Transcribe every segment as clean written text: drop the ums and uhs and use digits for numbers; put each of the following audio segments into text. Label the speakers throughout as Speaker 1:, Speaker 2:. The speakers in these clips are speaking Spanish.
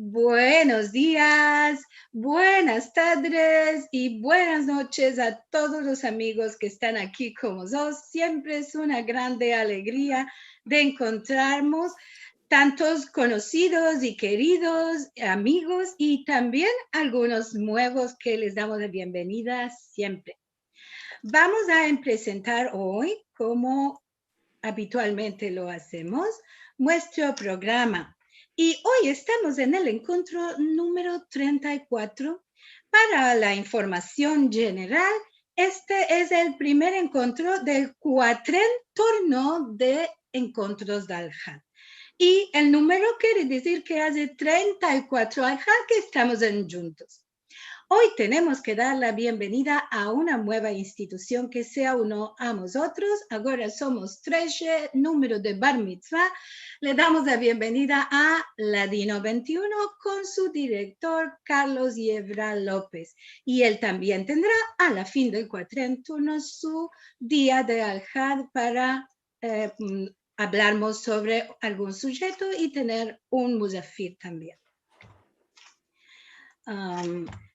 Speaker 1: Buenos días, buenas tardes y buenas noches a todos los amigos que están aquí con nosotros. Siempre es una grande alegría de encontrarnos tantos conocidos y queridos amigos y también algunos nuevos que les damos la bienvenida siempre. Vamos a presentar hoy, como habitualmente lo hacemos, nuestro programa. Y hoy estamos en el encuentro número 34 para la información general. Este es el primer encuentro del cuatrentorno de encuentros de Al-Had. Y el número quiere decir que hace 34 Al-Had que estamos juntos. Hoy tenemos que dar la bienvenida a una nueva institución que se unió a nosotros. Ahora somos 13, número de Bar Mitzvah. Le damos la bienvenida a Ladino 21 con su director Carlos Yebra López. Y él también tendrá a la fin del cuatrenturno su día de Al-Had para hablarnos sobre algún sujeto y tener un musafir también.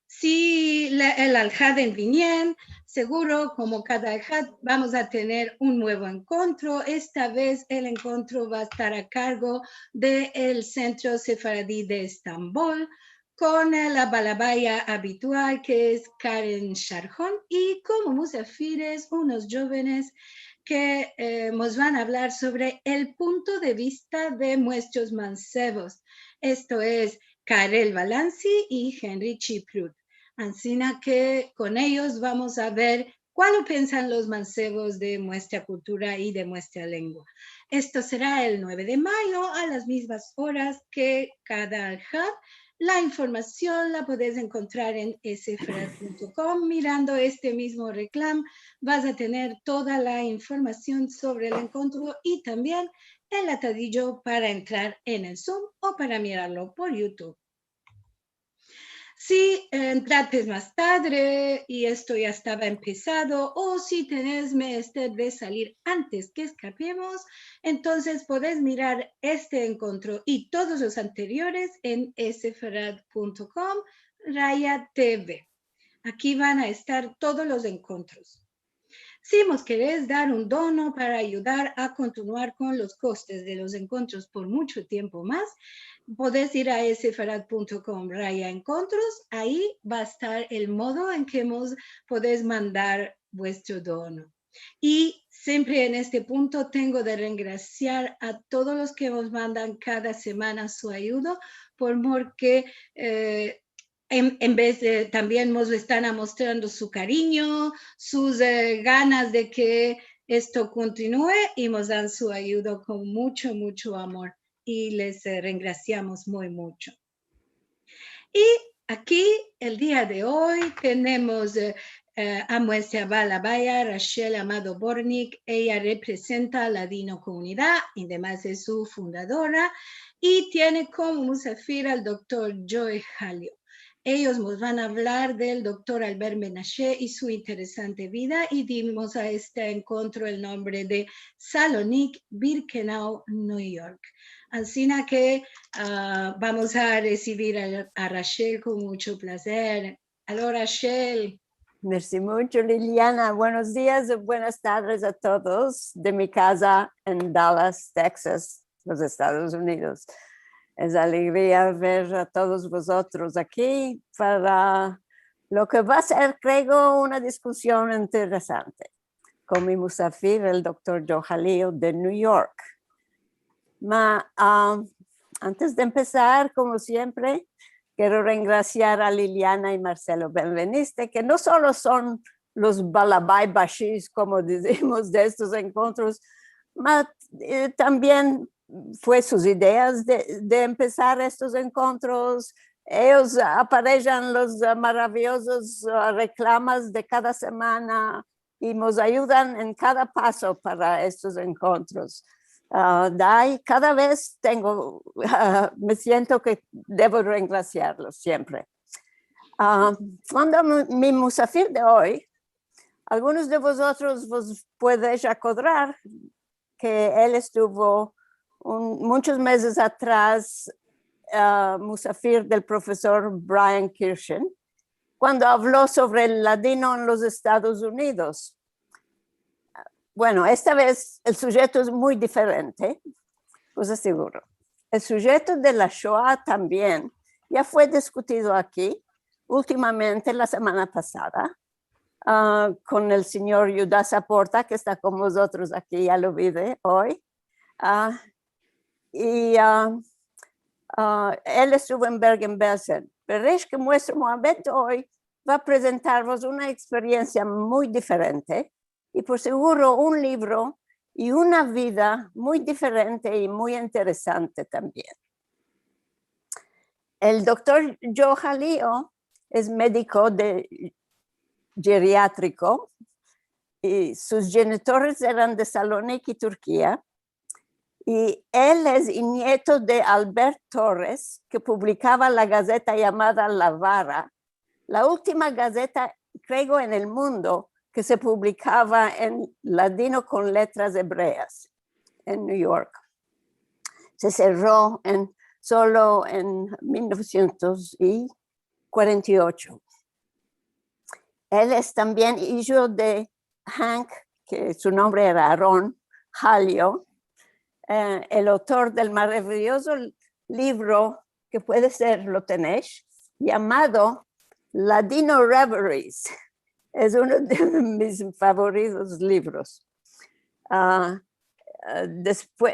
Speaker 1: Si el Al-Had en Vinien, seguro como cada Al-Had vamos a tener un nuevo encuentro. Esta vez el encuentro va a estar a cargo del Centro Sefaradí de Estambul con la balabaya habitual que es Karen Sharjón y como musafires unos jóvenes que nos van a hablar sobre el punto de vista de nuestros mancebos. Esto es Karel Balanci y Henry Chiprut. Así que con ellos vamos a ver cuál piensan los mancebos de nuestra cultura y de nuestra lengua. Esto será el 9 de mayo a las mismas horas que cada Al-Had. La información la podés encontrar en sfrad.com. Mirando este mismo reclamo vas a tener toda la información sobre el encuentro y también el atadillo para entrar en el Zoom o para mirarlo por YouTube. Si entrates más tarde y esto ya estaba empezado, o si tenés menester de salir antes que escapemos, entonces podés mirar este encuentro y todos los anteriores en sfarad.com /TV. Aquí van a estar todos los encuentros. Si nos querés dar un dono para ayudar a continuar con los costes de los encuentros por mucho tiempo más, podés ir a sfarad.com /encuentros. Ahí va a estar el modo en que podés mandar vuestro dono. Y siempre en este punto tengo de regraciar a todos los que nos mandan cada semana su ayuda, porque en vez de también nos están mostrando su cariño, sus ganas de que esto continúe y nos dan su ayuda con mucho, mucho amor. Y les regraciamos muy mucho. Y aquí el día de hoy tenemos a nuestra balabaya, Rachel Amado Bornik. Ella representa a la Ladino Comunidad, además es su fundadora, y tiene como musafir al doctor Joe Halio. Ellos nos van a hablar del doctor Albert Menashe y su interesante vida, y dimos a este encuentro el nombre de Salonique, Birkenau, New York. Así que vamos a recibir a Rachel con mucho placer. Aló, Rachel.
Speaker 2: Merci mucho, Liliana. Buenos días y buenas tardes a todos de mi casa en Dallas, Texas, los Estados Unidos. Es alegría ver a todos vosotros aquí para lo que va a ser, creo, una discusión interesante con mi musafir, el doctor Joe Halio de New York. Antes de empezar, como siempre, quiero regraciar a Liliana y Marcelo Benveniste, que no solo son los balabay bashis, como decimos, de estos encuentros, también fue sus ideas de empezar estos encuentros. Ellos aparecen los maravillosos reclamos de cada semana y nos ayudan en cada paso para estos encuentros. Cada vez me siento que debo regraciarlos siempre. Cuando mi musafir de hoy, algunos de vosotros pueden recordar que él estuvo muchos meses atrás Musafir del profesor Brian Kirschen, cuando habló sobre el ladino en los Estados Unidos. Bueno, esta vez el sujeto es muy diferente, os aseguro. El sujeto de la Shoah también ya fue discutido aquí últimamente la semana pasada con el señor Yudas Aporta, que está con nosotros aquí, ya lo vi hoy. Él estuvo en Bergen-Belsen. Pero es que Muestra Mohamed hoy va a presentarnos una experiencia muy diferente y por seguro un libro y una vida muy diferente y muy interesante también. El doctor Joe Jalío es médico geriátrico y sus genitores eran de Salónica, Turquía. Y él es nieto de Albert Torres, que publicaba la gaceta llamada La Vara, la última gaceta, creo, en el mundo que se publicaba en ladino con letras hebreas en New York. Se cerró solo en 1948. Él es también hijo de Hank, que su nombre era Aaron Jalío, el autor del maravilloso libro que puede ser, lo tenéis, llamado Ladino Reveries. Es uno de mis favoritos libros. Después,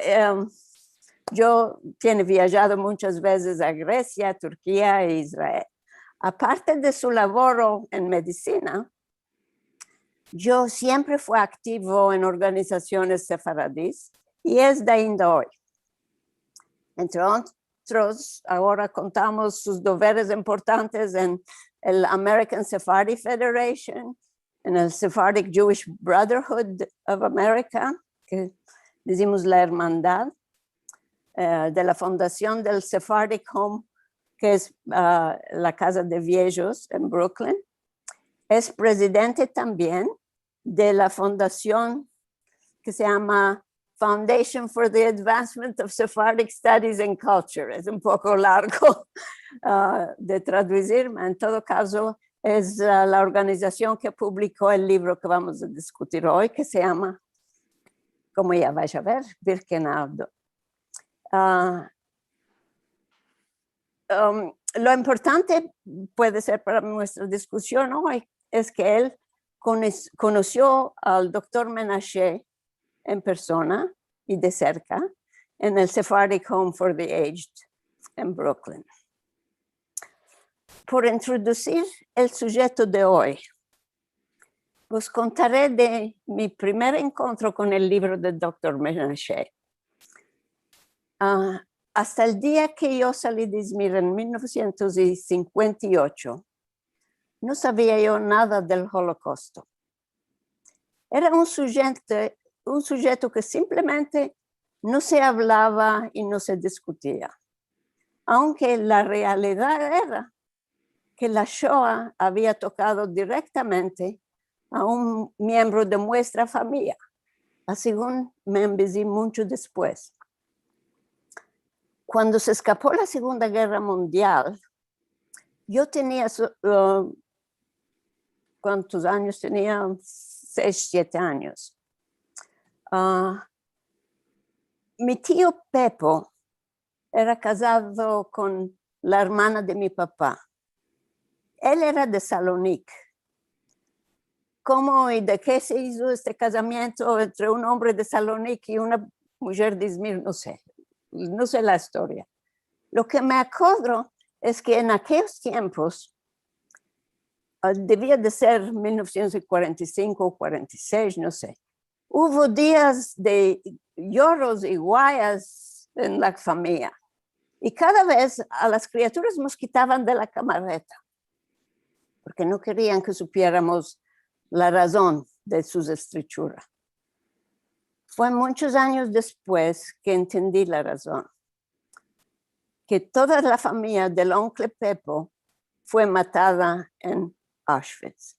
Speaker 2: yo he viajado muchas veces a Grecia, Turquía e Israel. Aparte de su labor en medicina, yo siempre fui activo en organizaciones sefaradíes y es de ainda hoy. Entre otros, ahora contamos sus deberes importantes en el American Sephardi Federation, en el Sephardic Jewish Brotherhood of America, que decimos la hermandad, de la fundación del Sephardic Home, que es la casa de viejos en Brooklyn. Es presidente también de la fundación que se llama Foundation for the Advancement of Sephardic Studies and Culture. Es un poco largo de traducir, en todo caso es la organización que publicó el libro que vamos a discutir hoy, que se llama, como ya vais a ver, Birkenau. Lo importante puede ser para nuestra discusión hoy es que él conoció al doctor Menashe en persona y de cerca en el Sephardic Home for the Aged en Brooklyn. Por introducir el sujeto de hoy, os contaré de mi primer encuentro con el libro del doctor Menashe. Hasta el día que yo salí de Izmir en 1958, no sabía yo nada del Holocausto. Era un sujeto que simplemente no se hablaba y no se discutía, aunque la realidad era que la Shoah había tocado directamente a un miembro de nuestra familia, según me envié mucho después. Cuando se escapó la Segunda Guerra Mundial, yo tenía, ¿cuántos años tenía? 6, 7 años. Mi tío Pepo era casado con la hermana de mi papá. Él era de Salónica. ¿Cómo y de qué se hizo este casamiento entre un hombre de Salónica y una mujer de Izmir? No sé. No sé la historia. Lo que me acuerdo es que en aquellos tiempos, debía de ser 1945 o 46, no sé, hubo días de lloros y guayas en la familia. Y cada vez a las criaturas nos quitaban de la camareta, porque no querían que supiéramos la razón de sus estrechuras. Fue muchos años después que entendí la razón, que toda la familia del oncle Pepo fue matada en Auschwitz.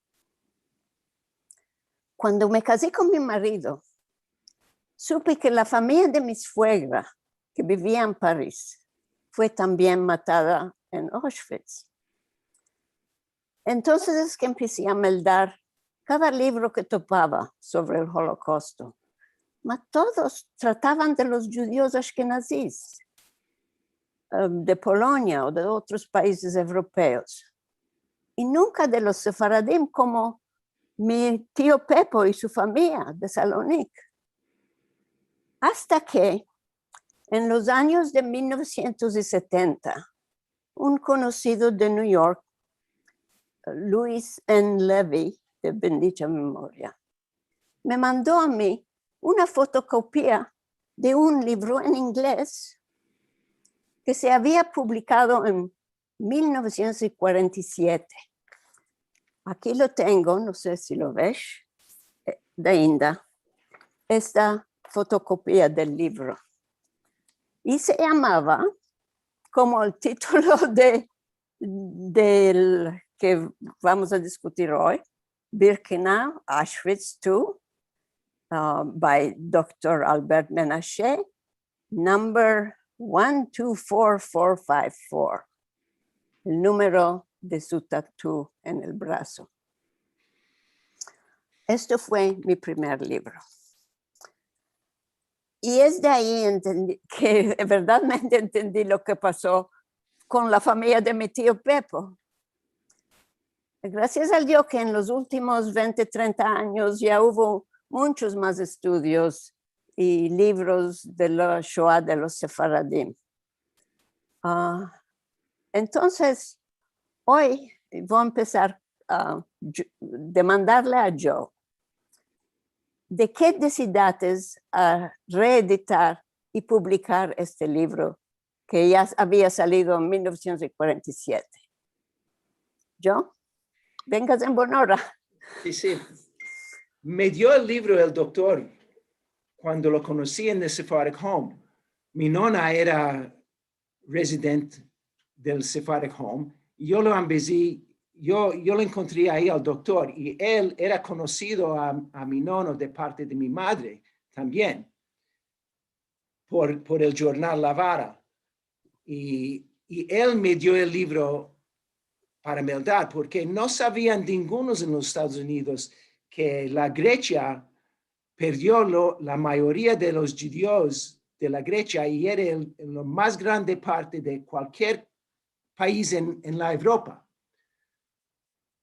Speaker 2: Cuando me casé con mi marido, supe que la familia de mi suegra, que vivía en París, fue también matada en Auschwitz. Entonces es que empecé a meldar cada libro que topaba sobre el Holocausto. Mas todos trataban de los judíos ashkenazíes, de Polonia o de otros países europeos. Y nunca de los sefaradim como mi tío Pepo y su familia de Salónica. Hasta que en los años de 1970, un conocido de New York, Louis N. Levy, de bendita memoria, me mandó a mí una fotocopia de un libro en inglés que se había publicado en 1947. Aquí lo tengo, no sé si lo ves, de Inda, esta fotocopia del libro. Y se llamaba, como el título del que vamos a discutir hoy, Birkenau, Auschwitz II, by Dr. Albert Menashe, number 124454, el número de su tatú en el brazo. Esto fue mi primer libro. Y es de ahí que verdaderamente entendí lo que pasó con la familia de mi tío Pepo. Gracias a Dios que en los últimos 20, 30 años ya hubo muchos más estudios y libros de la Shoah de los sefaradim. Entonces, hoy voy a empezar a demandarle a Joe de qué decidaste a reeditar y publicar este libro que ya había salido en 1947. Joe, vengas en buena hora.
Speaker 3: Sí, sí. Me dio el libro el doctor cuando lo conocí en el Sephardic Home. Mi nona era residente del Sephardic Home y yo lo embesí. Yo lo encontré ahí al doctor y él era conocido a mi nono de parte de mi madre también por el jornal La Vara. Y él me dio el libro para meldar porque no sabían ningunos en los Estados Unidos que la Grecia perdió la mayoría de los judíos de la Grecia y era la más grande parte de cualquier país en la Europa.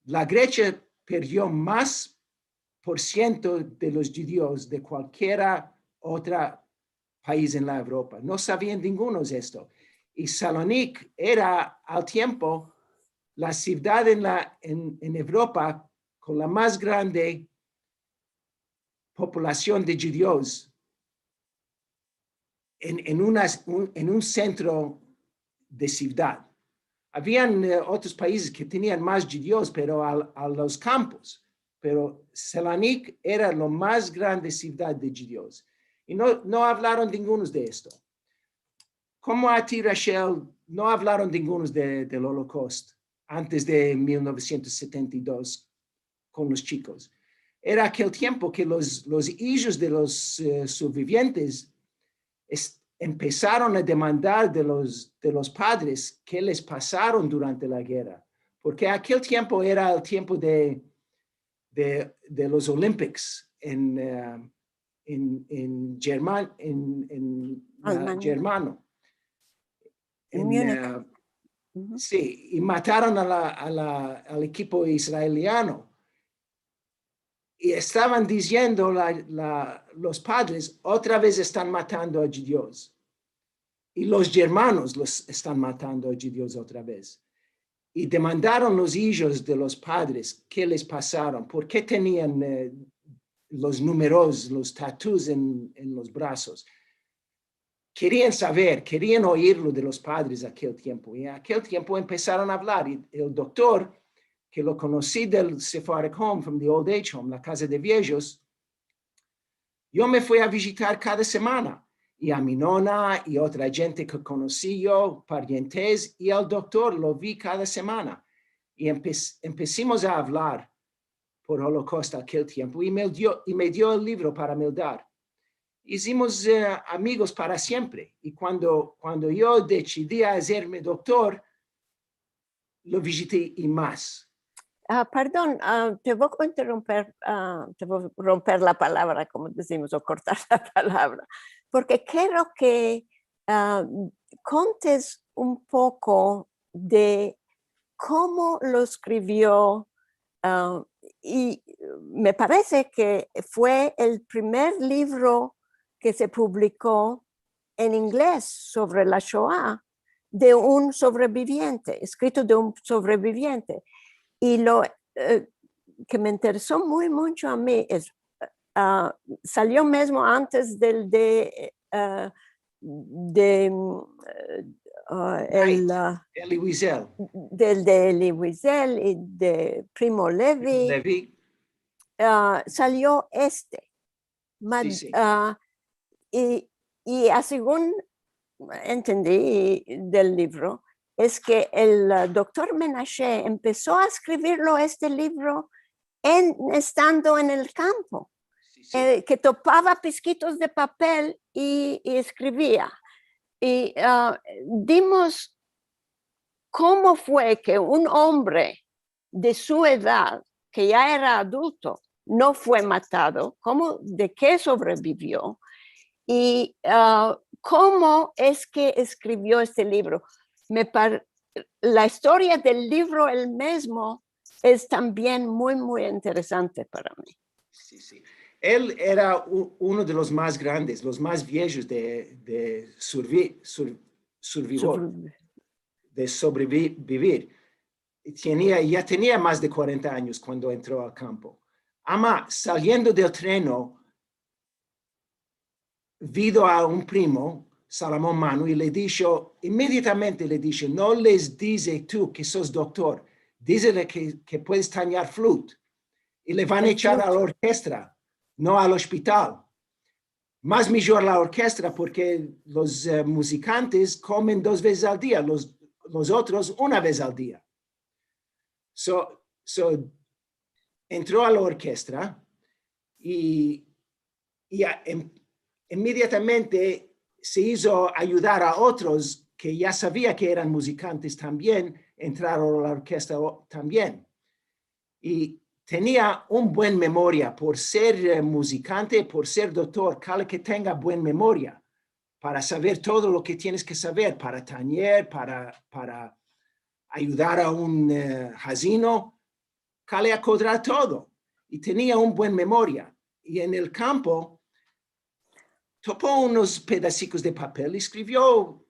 Speaker 3: La Grecia perdió más por ciento de los judíos de cualquier otro país en la Europa. No sabían ninguno de esto. Y Salónica era al tiempo la ciudad en Europa con la más grande población de judíos en un centro de ciudad. Habían otros países que tenían más judíos, pero a los campos. Pero Salónica era la más grande ciudad de judíos. Y no hablaron ninguno de esto. Como a ti, Rachel, no hablaron ninguno del Holocausto antes de 1972 con los chicos. Era aquel tiempo que los hijos de los sobrevivientes empezaron a demandar de los padres qué les pasaron durante la guerra, porque aquel tiempo era el tiempo de los Olympics en Germano. Sí, y mataron al equipo israeliano. Y estaban diciendo los padres, otra vez están matando a judíos. Y los germanos los están matando a judíos otra vez. Y demandaron los hijos de los padres qué les pasaron, por qué tenían los números, los tatús en los brazos. Querían saber, querían oírlo de los padres aquel tiempo. Y en aquel tiempo empezaron a hablar. Y el doctor, que lo conocí del Sephardic Home, from the Old Age Home, la casa de viejos, yo me fui a visitar cada semana. Y a mi nona y otra gente que conocí yo, parientes, y al doctor lo vi cada semana. Y empezamos a hablar por Holocausto aquel tiempo. Y me dio el libro para meldar. hicimos amigos para siempre. Y cuando yo decidí hacerme doctor, lo visité y más.
Speaker 2: Perdón, te voy a interrumpir, te voy a romper la palabra, como decimos, o cortar la palabra, porque quiero que contes un poco de cómo lo escribió, y me parece que fue el primer libro que se publicó en inglés sobre la Shoah de un sobreviviente, escrito de un sobreviviente. Y lo que me interesó mucho a mí es, salió mismo antes del de
Speaker 3: Elie Wiesel.
Speaker 2: del de Elie Wiesel y de Primo Levi. Salió este.
Speaker 3: Sí, sí.
Speaker 2: Y según entendí del libro, es que el doctor Menashe empezó a escribirlo este libro estando en el campo,
Speaker 3: Sí, sí.
Speaker 2: que topaba pizquitos de papel y escribía. Y dimos cómo fue que un hombre de su edad, que ya era adulto, no fue matado, de qué sobrevivió y cómo es que escribió este libro. La historia del libro el mismo es también muy interesante para mí.
Speaker 3: Sí, sí. Él era uno de los más grandes, los más viejos de sobrevivir. Ya tenía más de 40 años cuando entró al campo. Saliendo del tren, vio a un primo, Salomón Manu, y inmediatamente le dijo, no les dice tú que sos doctor, dísele que puedes tañar flute. Y le van a echar a la orquesta, no al hospital. Más mejor la orquesta porque los musicantes comen 2 veces al día, los otros 1 vez al día. Entró a la orquesta y inmediatamente se hizo ayudar a otros que ya sabía que eran musicantes también, entraron a la orquesta también. Y tenía un buen memoria por ser musicante, por ser doctor, cada que tenga buena memoria para saber todo lo que tienes que saber, para tañer, para ayudar a un jazino, Cale acordar todo. Y tenía un buen memoria. Y en el campo topó unos pedacitos de papel y escribió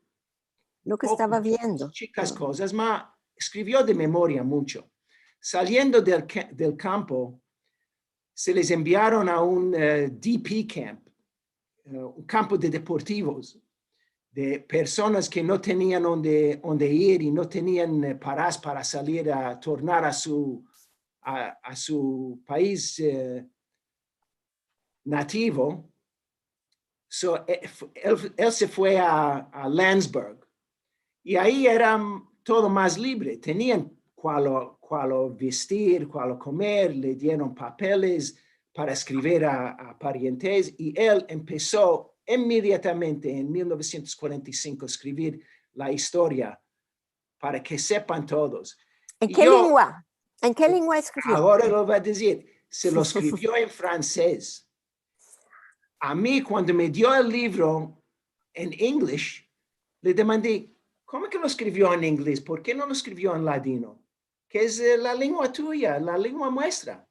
Speaker 2: lo que estaba viendo.
Speaker 3: Chicas cosas, mas escribió de memoria mucho. Saliendo del campo, se les enviaron a un DP camp, un campo de deportivos, de personas que no tenían donde ir y no tenían paras para salir a tornar a su país nativo. Él se fue a Landsberg y ahí eran todo más libre. Tenían cuál vestir, cuál comer, le dieron papeles para escribir a parientes y él empezó inmediatamente en 1945 a escribir la historia para que sepan todos.
Speaker 2: ¿En qué lengua? ¿En qué lengua escribió?
Speaker 3: Ahora lo voy a decir. Se lo escribió en francés. A mí, cuando me dio el libro en inglés, le demandé, ¿cómo que lo escribió en inglés? ¿Por qué no lo escribió en ladino? Que es la lengua tuya, la lengua nuestra.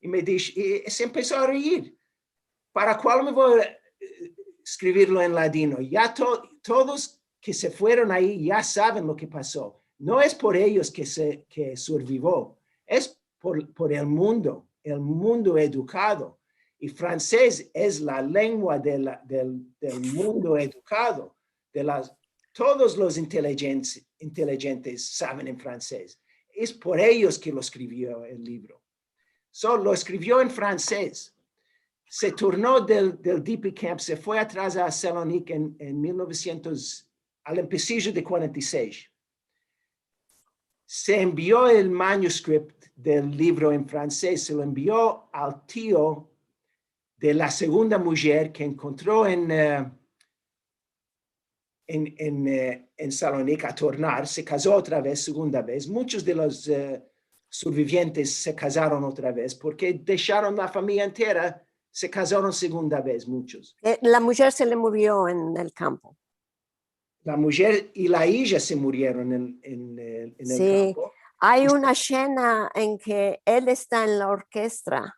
Speaker 3: Y se empezó a reír. ¿Para cuál me voy a escribirlo en ladino? Ya todos que se fueron ahí ya saben lo que pasó. No es por ellos que sobrevivió, es por el mundo educado. Y francés es la lengua del mundo educado. Todos los inteligentes saben en francés. Es por ellos que lo escribió el libro. Lo escribió en francés. Se turnó del DP Camp, se fue atrás a Salónica en 1900, al empecillo de 46. Se envió el manuscrito del libro en francés, se lo envió al tío de la segunda mujer que encontró en Salónica a tornar, se casó otra vez, segunda vez. Muchos de los sobrevivientes se casaron otra vez porque dejaron la familia entera, se casaron segunda vez, muchos.
Speaker 2: La mujer se le murió en el campo.
Speaker 3: La mujer y la hija se murieron en el campo.
Speaker 2: Hay una escena en que él está en la orquesta.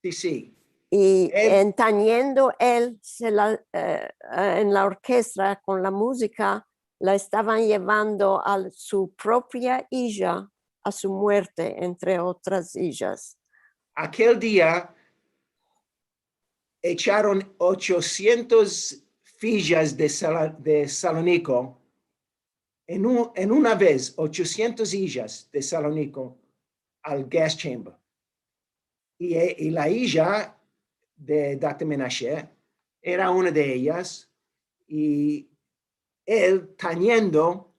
Speaker 3: Sí, sí.
Speaker 2: Y tañendo él en la orquesta con la música, la estaban llevando a su propia hija a su muerte, entre otras hijas.
Speaker 3: Aquel día echaron 800 fillas de Salónico en una vez, 800 hijas de Salónico al gas chamber. Y la hija de Dr. Menashe era una de ellas, y él tañendo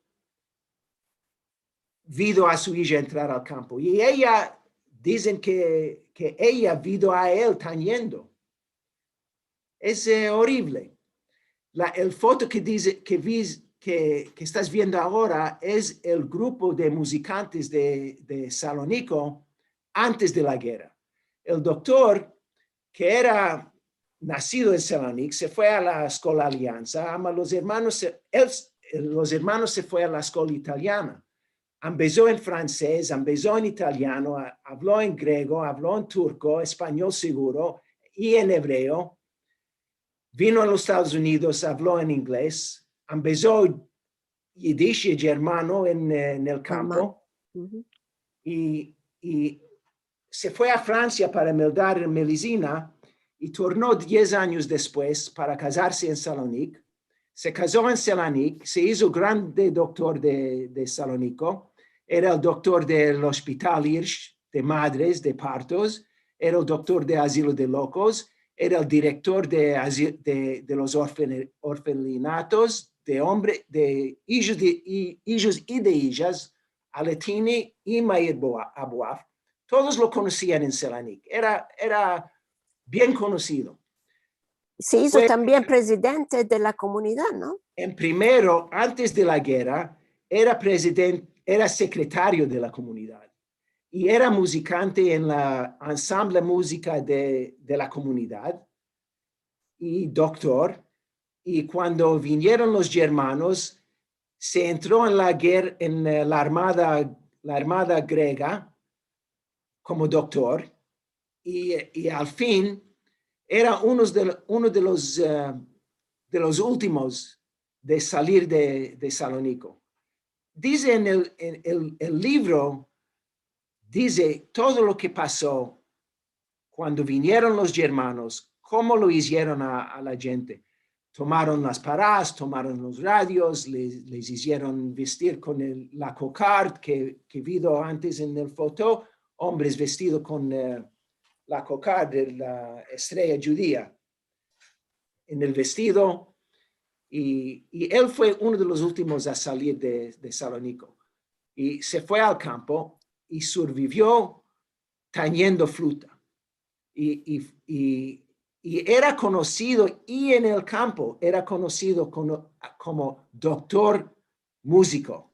Speaker 3: vio a su hija entrar al campo. Y ella, dicen que ella vio a él tañendo. Es horrible. El foto que dice que estás viendo ahora es el grupo de musicantes de Salónico antes de la guerra. El doctor, que era nacido en Salónica, se fue a la escuela Alianza. Los hermanos se fue a la escuela italiana. Empezó en francés, empezó en italiano, habló en griego, habló en turco, español seguro y en hebreo. Vino a los Estados Unidos, habló en inglés, empezó yiddish y germano en el campo. Y se fue a Francia para meldar en medicina y tornó 10 años después para casarse en Salónica. Se casó en Salónica, se hizo grande doctor de Salónico, era el doctor del Hospital Hirsch de madres, de partos, era el doctor de asilo de locos, era el director de los orfelinatos de hombres, de hijos y de hijas, Aletini y Meir Aboaf. Todos lo conocían en Salónica, era bien conocido.
Speaker 2: Se hizo también presidente de la comunidad, ¿no?
Speaker 3: En primero, antes de la guerra, era secretario de la comunidad y era musicante en la ensamble música de la comunidad y doctor. Y cuando vinieron los germanos, se entró en la guerra, en la armada griega como doctor, y al fin era uno de los últimos de salir de Salónico. Dice en el libro, dice todo lo que pasó cuando vinieron los germanos, cómo lo hicieron a la gente. Tomaron las paradas, tomaron los radios, les hicieron vestir con la cocarde que visto antes en el foto, hombres vestidos con la cocarde de la estrella judía en el vestido. Y él fue uno de los últimos a salir de Salónico. Y se fue al campo y sobrevivió tañendo fruta. Y era conocido, y en el campo era conocido como doctor músico.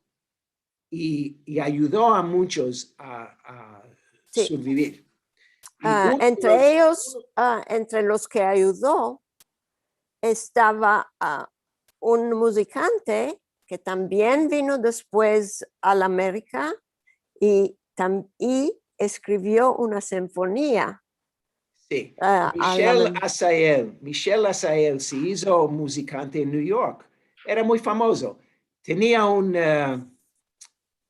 Speaker 3: Y ayudó a muchos a sobrevivir.
Speaker 2: Entre los que ayudó, estaba un musicante que también vino después a la América y escribió una sinfonía.
Speaker 3: Sí, Michel Asael se hizo musicante en New York. Era muy famoso. Tenía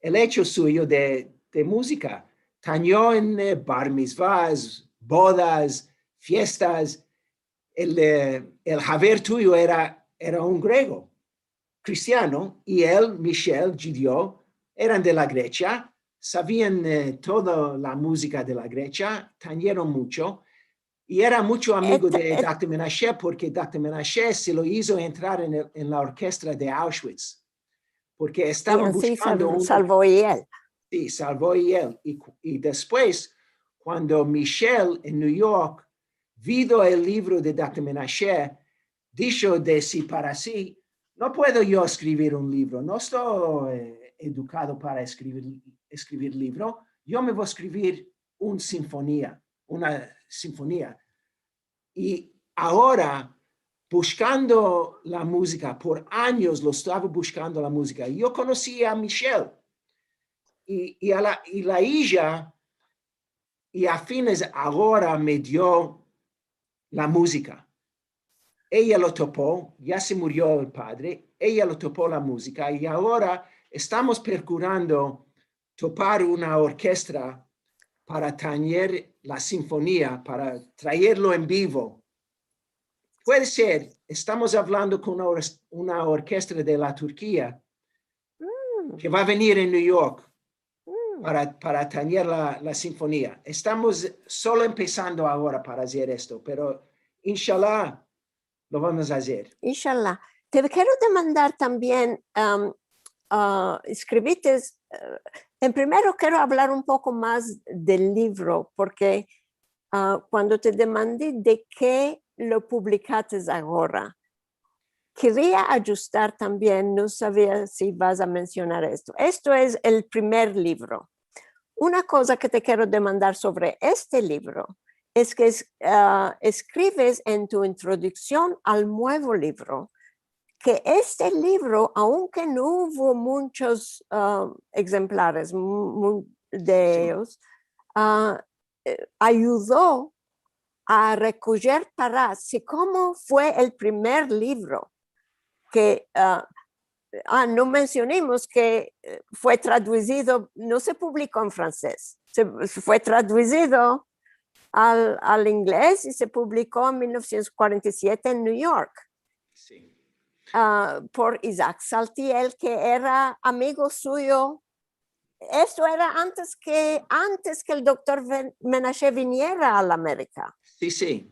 Speaker 3: el hecho suyo de música. Tañó en bar mitzvahs, bodas, fiestas. El Javier tuyo era un griego, cristiano, y él, Michel, judío, eran de la Grecia, sabían toda la música de la Grecia, tañeron mucho, y era mucho amigo de Dr. Menashe, porque Dr. Menashe se lo hizo entrar en la orquesta de Auschwitz, porque estaban buscando
Speaker 2: salvó y él.
Speaker 3: Sí, salvó y él. Y después, cuando Michel en New York visto el libro de Dr. Menashe, dicho de sí para sí, no puedo yo escribir un libro, no estoy educado para escribir libro, yo me voy a escribir una sinfonía. Y ahora, buscando la música, por años lo estaba buscando la música. Yo conocí a Michelle y la hija, y a fines ahora me dio la música. Ella lo topó, ya se murió el padre, ella lo topó la música y ahora estamos procurando topar una orquesta para tener la sinfonía, para traerlo en vivo. Puede ser, estamos hablando con una orquesta de la Turquía que va a venir en New York para tener la sinfonía. Estamos solo empezando ahora para hacer esto, pero inshallah lo vamos a hacer.
Speaker 2: Inshallah. Te quiero demandar también, escribiste, en primero quiero hablar un poco más del libro, porque cuando te demandé de qué lo publicaste ahora, quería ajustar también, no sabía si vas a mencionar esto. Esto es el primer libro. Una cosa que te quiero demandar sobre este libro es que escribes en tu introducción al nuevo libro que este libro, aunque no hubo muchos ejemplares de ellos, ayudó a recoger para sí cómo fue el primer libro que no mencionemos que fue traducido, no se publicó en francés, fue traducido al inglés y se publicó en 1947 en New York.
Speaker 3: Sí.
Speaker 2: Por Isaac Saltiel, que era amigo suyo. Esto era antes que el doctor Menashe viniera a la América.
Speaker 3: Sí.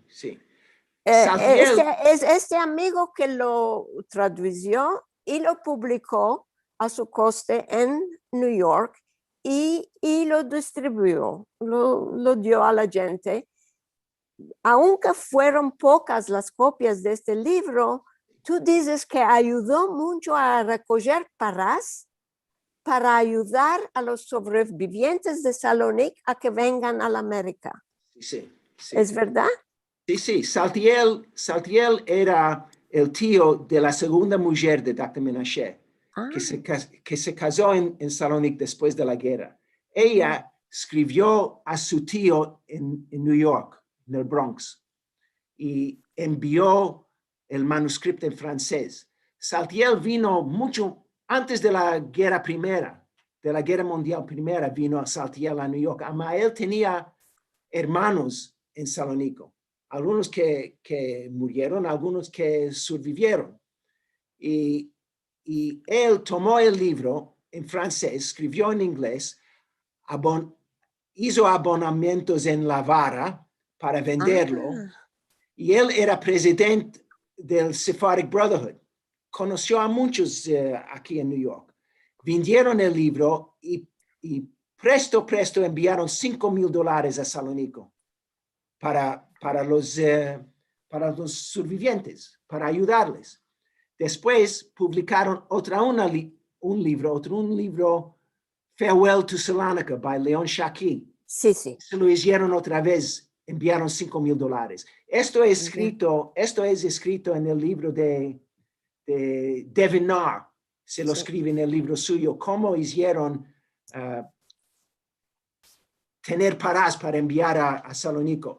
Speaker 2: Este amigo que lo tradució y lo publicó a su coste en New York y lo distribuyó, lo dio a la gente. Aunque fueron pocas las copias de este libro, tú dices que ayudó mucho a recoger paras para ayudar a los sobrevivientes de Salónica a que vengan a la América.
Speaker 3: Sí.
Speaker 2: ¿Es verdad?
Speaker 3: Sí. Saltiel era el tío de la segunda mujer de Dr. Menashe, que se casó en Salónica después de la guerra. Ella escribió a su tío en New York, en el Bronx, y envió el manuscrito en francés. Saltiel vino mucho antes de la guerra primera, de la guerra mundial primera, vino a Saltiel a New York. Ama él tenía hermanos en Salónica, algunos que murieron, algunos que sobrevivieron. Y él tomó el libro en francés, escribió en inglés, hizo abonamientos en la vara para venderlo. Y él era presidente del Sephardic Brotherhood. Conoció a muchos aquí en New York. Vendieron el libro y presto enviaron $5,000 a Salónica para los sobrevivientes, para ayudarles. Después publicaron un libro, Farewell to Salonika, by Leon Shaki.
Speaker 2: Sí.
Speaker 3: Se lo hicieron otra vez, enviaron $5,000. Esto es escrito en el libro de Devin Narr. Se lo escribe en el libro suyo, cómo hicieron tener paras para enviar a Salónica.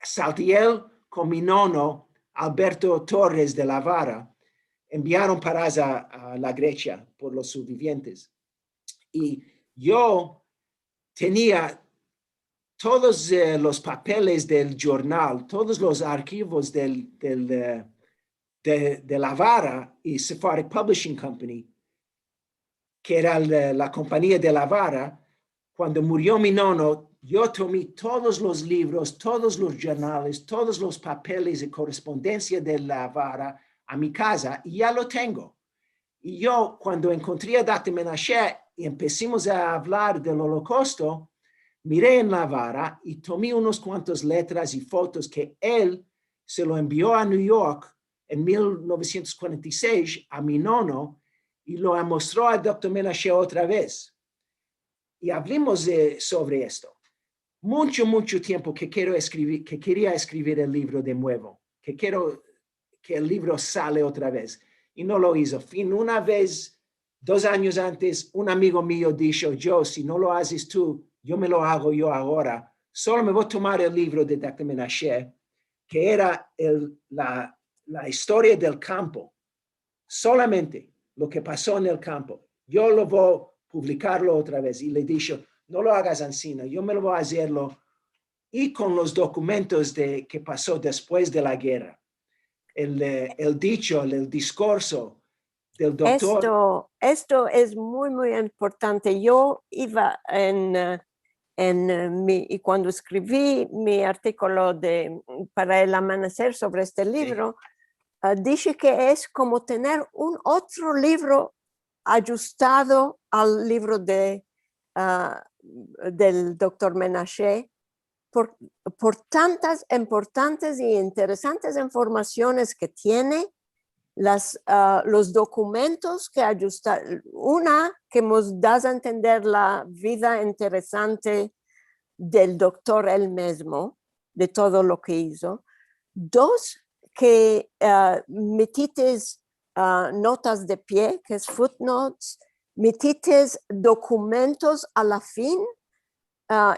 Speaker 3: Saltiel con mi nono, Alberto Torres de la Vara, enviaron paras a la Grecia por los sobrevivientes. Y yo tenía todos los papeles del jornal, todos los archivos de la Vara y Sephardic Publishing Company, que era la compañía de la Vara. Cuando murió mi nono, yo tomé todos los libros, todos los jornales, todos los papeles y correspondencia de la Vara a mi casa y ya lo tengo. Y yo, cuando encontré a Dr. Menashe y empezamos a hablar del Holocausto, miré en la vara y tomé unos cuantos letras y fotos que él se lo envió a New York en 1946 a mi nono y lo mostró al Dr. Menashe otra vez. Y hablemos sobre esto. Mucho tiempo que quería escribir el libro de nuevo, que quiero que el libro sale otra vez. Y no lo hizo. Una vez, 2 años antes, un amigo mío dijo, Joe, si no lo haces tú, yo me lo hago yo ahora. Solo me voy a tomar el libro de Dr. Menashe, que era la historia del campo. Solamente lo que pasó en el campo. Yo lo voy a publicarlo otra vez. Y le dije, no lo hagas Ancina, yo me lo voy a hacerlo. Y con los documentos que pasó después de la guerra. El dicho, el discurso del doctor.
Speaker 2: Esto es muy importante. Yo iba y cuando escribí mi artículo para el amanecer sobre este libro, dije que es como tener un otro libro ajustado al libro del doctor Menashe, por tantas importantes y interesantes informaciones que tiene, los documentos que ajustar, una que nos da a entender la vida interesante del doctor él mismo, de todo lo que hizo. 2, que metites notas de pie, que es footnotes, metites documentos a la fin,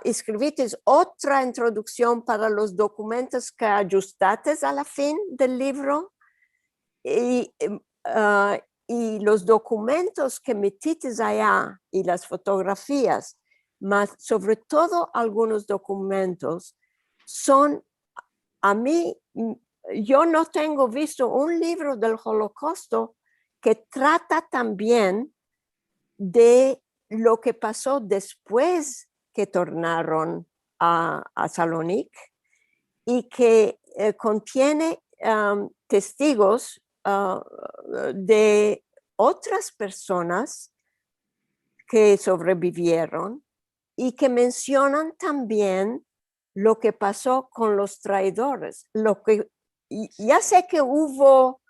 Speaker 2: escribites otra introducción para los documentos que ajustates a la fin del libro y los documentos que metites allá y las fotografías, más sobre todo algunos documentos son, a mí, yo no tengo visto un libro del Holocausto que trata también de lo que pasó después que tornaron a Salónica y que contiene testigos de otras personas que sobrevivieron y que mencionan también lo que pasó con los traidores. Ya sé que hubo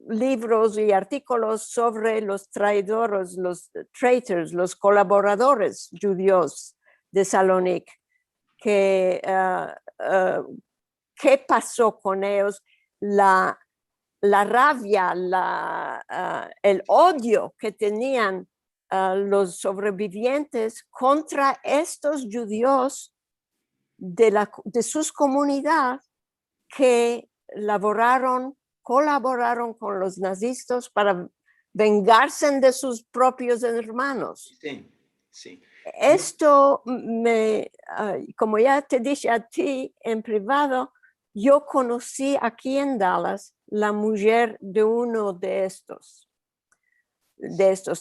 Speaker 2: libros y artículos sobre los traidores, los traitors, los colaboradores judíos de Salónica, qué pasó con ellos, la rabia, el odio que tenían los sobrevivientes contra estos judíos de sus comunidades que colaboraron con los nazistas para vengarse de sus propios hermanos.
Speaker 3: Sí, sí.
Speaker 2: Esto como ya te dije a ti en privado, yo conocí aquí en Dallas la mujer de uno de estos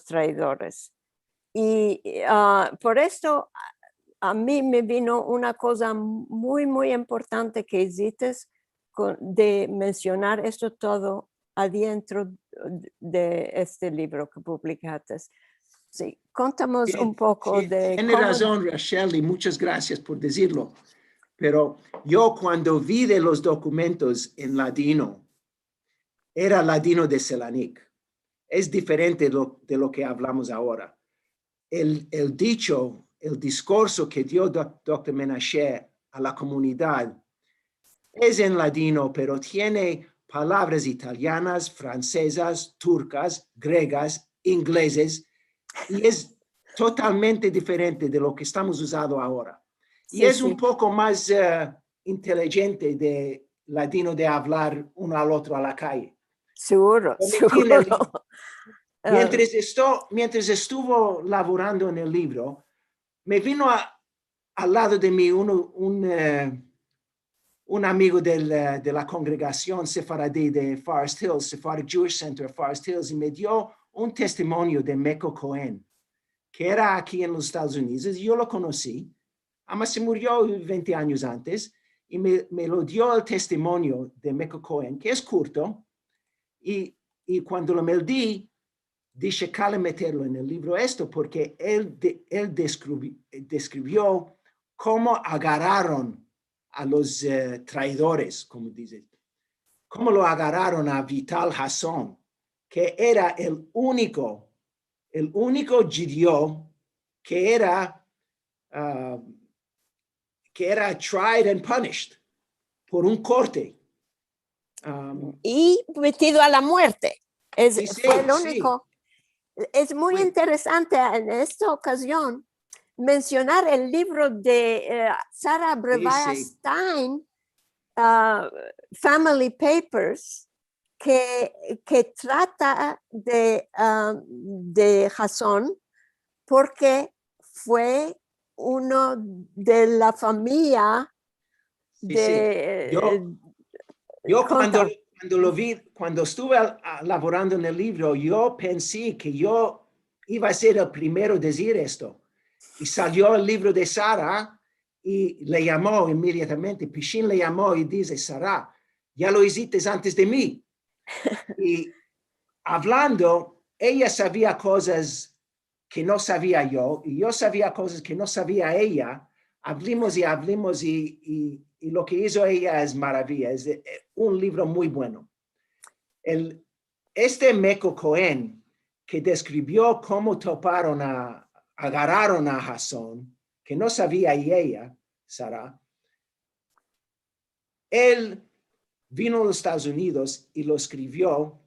Speaker 2: traidores. Y por esto a mí me vino una cosa muy importante que hiciste de mencionar esto todo adentro de este libro que publicaste. Sí, contamos un poco de
Speaker 3: Tiene razón, Rachel, y muchas gracias por decirlo. Pero yo cuando vi de los documentos en ladino, era ladino de Selanik. Es diferente de lo que hablamos ahora. El dicho, el discurso que dio Dr. Menashe a la comunidad es en ladino, pero tiene palabras italianas, francesas, turcas, griegas, ingleses, y es totalmente diferente de lo que estamos usando ahora. Sí, y es un poco más inteligente de ladino de hablar uno al otro a la calle.
Speaker 2: Seguro.
Speaker 3: Mientras estuvo laborando en el libro, me vino al lado de mí un amigo de la congregación sefaradí de Forest Hills, Sephardic Jewish Center Forest Hills, y me dio un testimonio de Meko Cohen, que era aquí en los Estados Unidos, y yo lo conocí, además se murió 20 años antes, y me lo dio el testimonio de Meko Cohen, que es corto, y cuando lo me di, dice Cale meterlo en el libro esto porque él describió cómo agarraron a los traidores, como dice, cómo lo agarraron a Vital Hasson, que era el único judío que era tried and punished por un corte.
Speaker 2: Y metido a la muerte.
Speaker 3: Sí,
Speaker 2: Fue el
Speaker 3: sí.
Speaker 2: único. Es muy interesante en esta ocasión mencionar el libro de Sarah Brevaya Stein, Family Papers, que trata de Hasson porque fue uno de la familia de...
Speaker 3: Yo cuando lo vi, cuando estuve laborando en el libro, yo pensé que yo iba a ser el primero a decir esto. Y salió el libro de Sara y le llamó inmediatamente. Pishin le llamó y dice, Sara, ya lo hiciste antes de mí. Y hablando, ella sabía cosas que no sabía yo y yo sabía cosas que no sabía ella. Hablamos y lo que hizo ella es maravilla, es un libro muy bueno. Este Meco Cohen que describió cómo agarraron a Hasson, que no sabía y ella, Sara, él vino a los Estados Unidos y lo escribió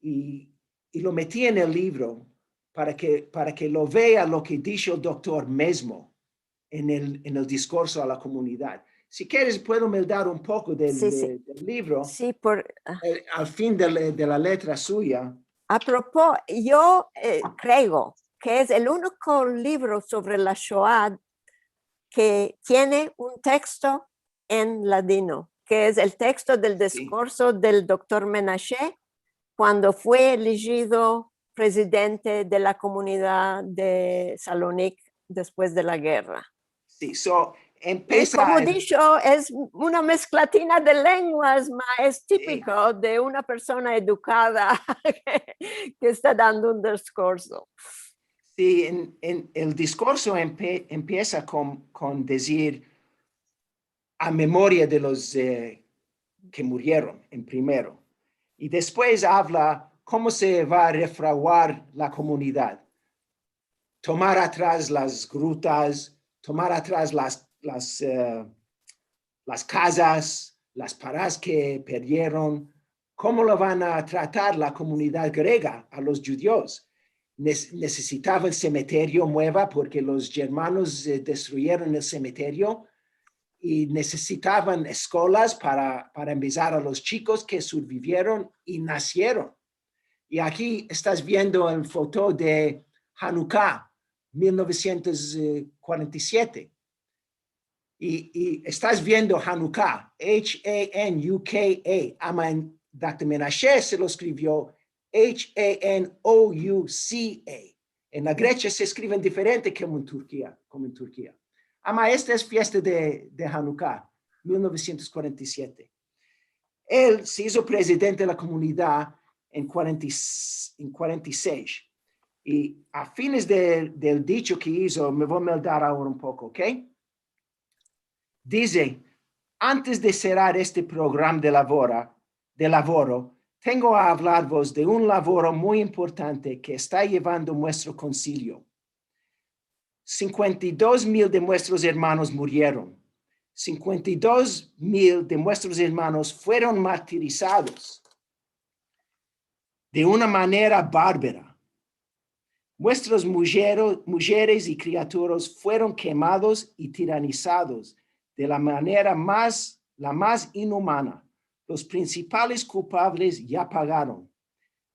Speaker 3: y lo metí en el libro para que lo vea lo que dijo el doctor mismo en el discurso a la comunidad. Si quieres, puedo me dar un poco del libro.
Speaker 2: Sí,
Speaker 3: al fin de la letra suya.
Speaker 2: A propósito, yo creo que es el único libro sobre la Shoah que tiene un texto en ladino, que es el texto del discurso del doctor Menashe cuando fue elegido presidente de la comunidad de Salónica después de la guerra.
Speaker 3: Sí,
Speaker 2: y como dicho, es una mezclatina de lenguas, es típico de una persona educada que está dando un discurso.
Speaker 3: Sí, en el discurso empieza con decir a memoria de los que murieron en primero. Y después habla cómo se va a refraguar la comunidad. Tomar atrás las grutas, tomar atrás las casas, las paradas que perdieron. ¿Cómo lo van a tratar la comunidad griega a los judíos? Necesitaba el cementerio nueva porque los germanos destruyeron el cementerio y necesitaban escuelas para empezar a los chicos que sobrevivieron y nacieron. Y aquí estás viendo el foto de Hanukkah, 1947. Y estás viendo Hanukkah, H-A-N-U-K-A. Ama Dr. Menashe se lo escribió H-A-N-O-U-C-A. En la Grecia se escriben diferente como en Turquía. Ama, esta es fiesta de Hanukkah, 1947. Él se hizo presidente de la comunidad en 46. Y a fines del dicho que hizo, me voy a dar ahora un poco, ¿ok? Dice, antes de cerrar este programa de laboro, tengo a hablaros de un laboro muy importante que está llevando nuestro concilio. 52,000 de nuestros hermanos murieron. 52,000 de nuestros hermanos fueron martirizados de una manera bárbara. Nuestras mujeres y criaturas fueron quemados y tiranizados de la manera la más inhumana. Los principales culpables ya pagaron.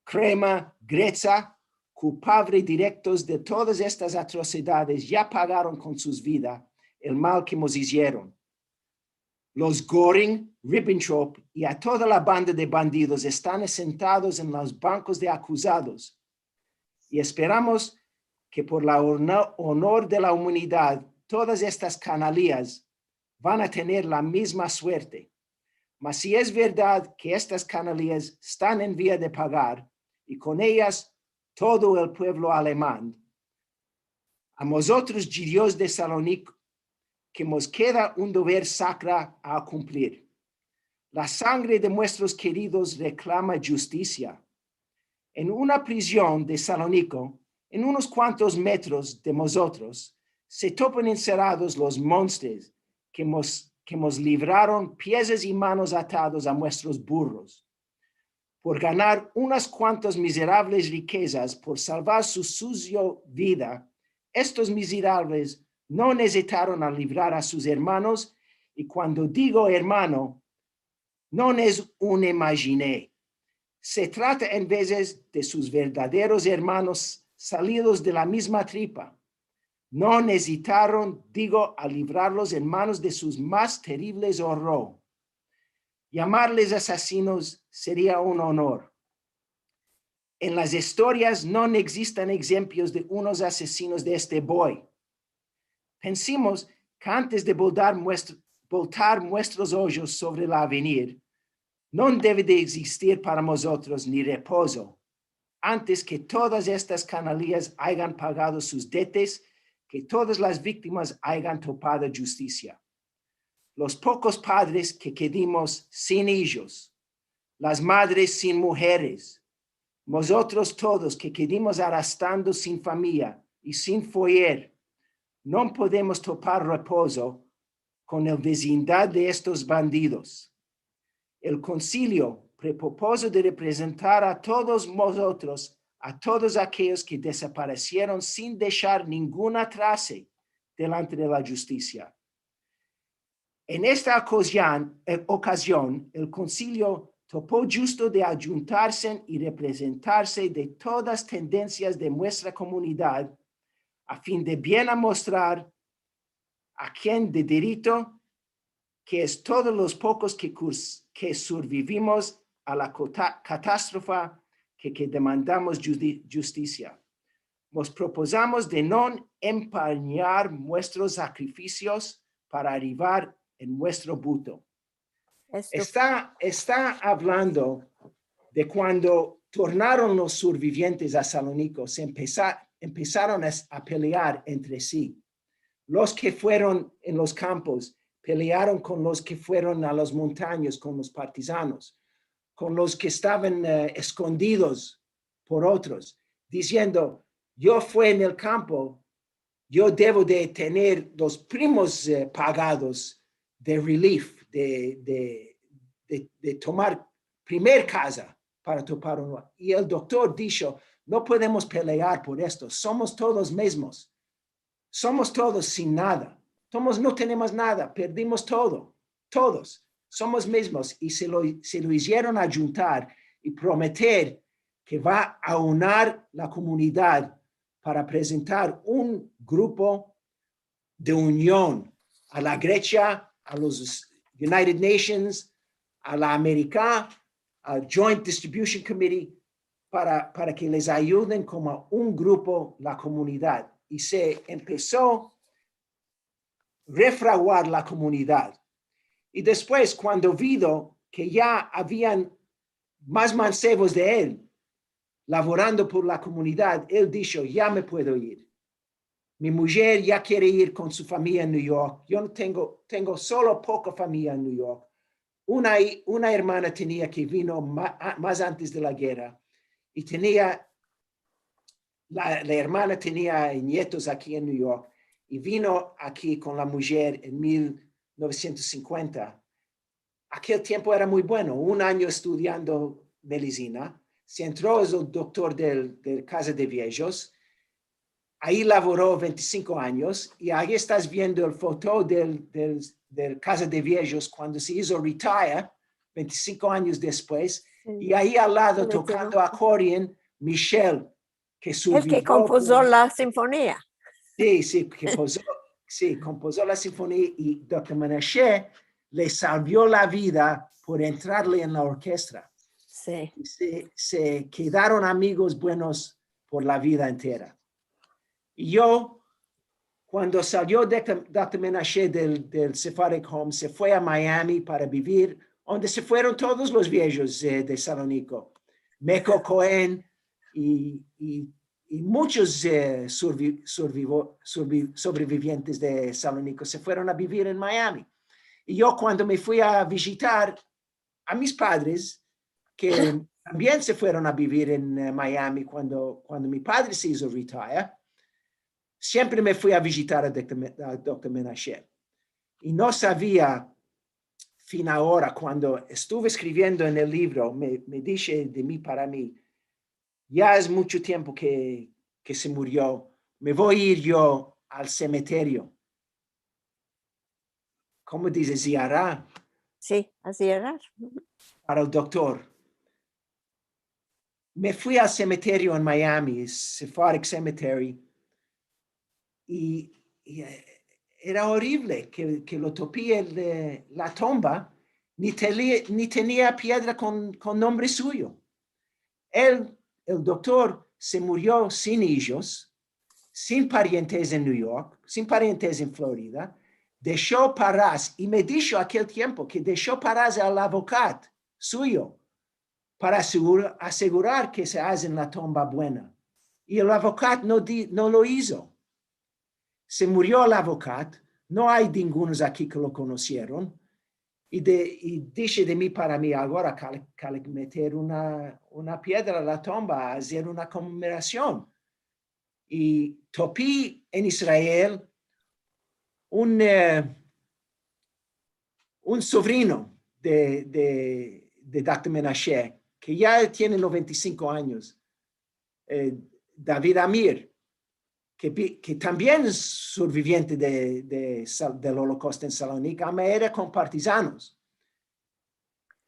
Speaker 3: Crema, Grecia, culpables directos de todas estas atrocidades, ya pagaron con sus vidas el mal que nos hicieron. Los Göring, Ribbentrop y a toda la banda de bandidos están sentados en los bancos de acusados. Y esperamos que por la honor de la humanidad, todas estas canalías van a tener la misma suerte. Mas si es verdad que estas canalías están en vía de pagar y con ellas todo el pueblo alemán, a vosotros, judíos de Salónico, que nos queda un deber sacro a cumplir. La sangre de nuestros queridos reclama justicia. En una prisión de Salónico, en unos cuantos metros de nosotros, se topan encerrados los monstruos que nos libraron pies y manos atados a nuestros burros. Por ganar unas cuantas miserables riquezas, por salvar su sucia vida, estos miserables no necesitaron a librar a sus hermanos, y cuando digo hermano, no es un imaginé. Se trata en veces de sus verdaderos hermanos salidos de la misma tripa. No necesitaron, digo, a librarlos en manos de sus más terribles horror. Llamarles asesinos sería un honor. En las historias no existen ejemplos de unos asesinos de este boy. Pensemos que antes de voltar nuestros ojos sobre el avenir, no debe de existir para nosotros ni reposo, antes que todas estas canalías hayan pagado sus debtes, que todas las víctimas hayan topado justicia. Los pocos padres que quedamos sin hijos, las madres sin mujeres, nosotros todos que quedamos arrastrando sin familia y sin foyer, no podemos topar reposo con el vecindad de estos bandidos. El concilio propuso de representar a todos nosotros, a todos aquellos que desaparecieron sin dejar ninguna traza delante de la justicia. En esta ocasión, el concilio topó justo de ayuntarse y representarse de todas tendencias de nuestra comunidad, a fin de bien mostrar a quien de derecho, que es todos los pocos que sobrevivimos a la catástrofe que demandamos justicia. Nos proposamos de no empañar nuestros sacrificios para arribar en nuestro buto. Está hablando de cuando tornaron los sobrevivientes a Salónico, empezaron a pelear entre sí. Los que fueron en los campos pelearon con los que fueron a las montañas, con los partisanos, con los que estaban escondidos por otros, diciendo, yo fui en el campo, yo debo de tener los primos pagados de relief, de tomar primer casa para topar uno. Y el doctor dijo, no podemos pelear por esto, somos todos mismos, somos todos sin nada, no tenemos nada, perdimos todo, todos, somos mismos. Y se lo hicieron ayuntar y prometer que va a unir la comunidad para presentar un grupo de unión a la Grecia, a los United Nations, a la América, al Joint Distribution Committee, para que les ayuden como un grupo la comunidad. Y se empezó a refraguar la comunidad. Y después, cuando vio que ya habían más mancebos de él, laborando por la comunidad, él dijo, ya me puedo ir. Mi mujer ya quiere ir con su familia en New York. Yo no tengo solo poca familia en New York. Una hermana tenía que vino más antes de la guerra y la hermana tenía nietos aquí en New York y vino aquí con la mujer en 1950. Aquel tiempo era muy bueno, un año estudiando medicina. Se entró as el doctor del Casa de Viejos. Ahí laboró 25 años y ahí estás viendo el foto del Casa de Viejos cuando se hizo retire 25 años después. Sí. Y ahí al lado tocando accordion, Michel, que
Speaker 2: el que compuso la sinfonía.
Speaker 3: Sí, compuso la sinfonía y Dr. Menashe le salvó la vida por entrarle en la orquesta.
Speaker 2: Sí.
Speaker 3: Se quedaron amigos buenos por la vida entera. Y yo, cuando salió Dr. Menashe del Sephardic Home, se fue a Miami para vivir, donde se fueron todos los viejos de Salónico. Meco Cohen, y muchos sobrevivientes de Salónica se fueron a vivir en Miami. Y yo cuando me fui a visitar a mis padres, que también se fueron a vivir en Miami cuando mi padre se hizo retire, siempre me fui a visitar al Dr. Menashe. Y no sabía, fin ahora, cuando estuve escribiendo en el libro, me dije de mí para mí, ya es mucho tiempo que se murió, me voy a ir yo al cementerio. ¿Cómo dice? Ziará.
Speaker 2: Sí, así era.
Speaker 3: Para el doctor. Me fui al cementerio en Miami, Sephardic Cemetery, y era horrible que lo topé la tumba, ni tenía piedra con nombre suyo. El doctor se murió sin hijos, sin parientes en New York, sin parientes en Florida, dejó paras, y me dijo aquel tiempo que dejó paras al abogado suyo para asegurar que se hace la tumba buena. Y el abogado no lo hizo. Se murió el abogado, no hay ningunos aquí que lo conocieron, y dije de mí para mí ahora que meter una piedra a la tumba, hacer una conmemoración. Y topé en Israel un sobrino de Dr. Menashe, que ya tiene 95 años, David Amir, que también es sobreviviente del Holocausto en Salónica, era con partisanos.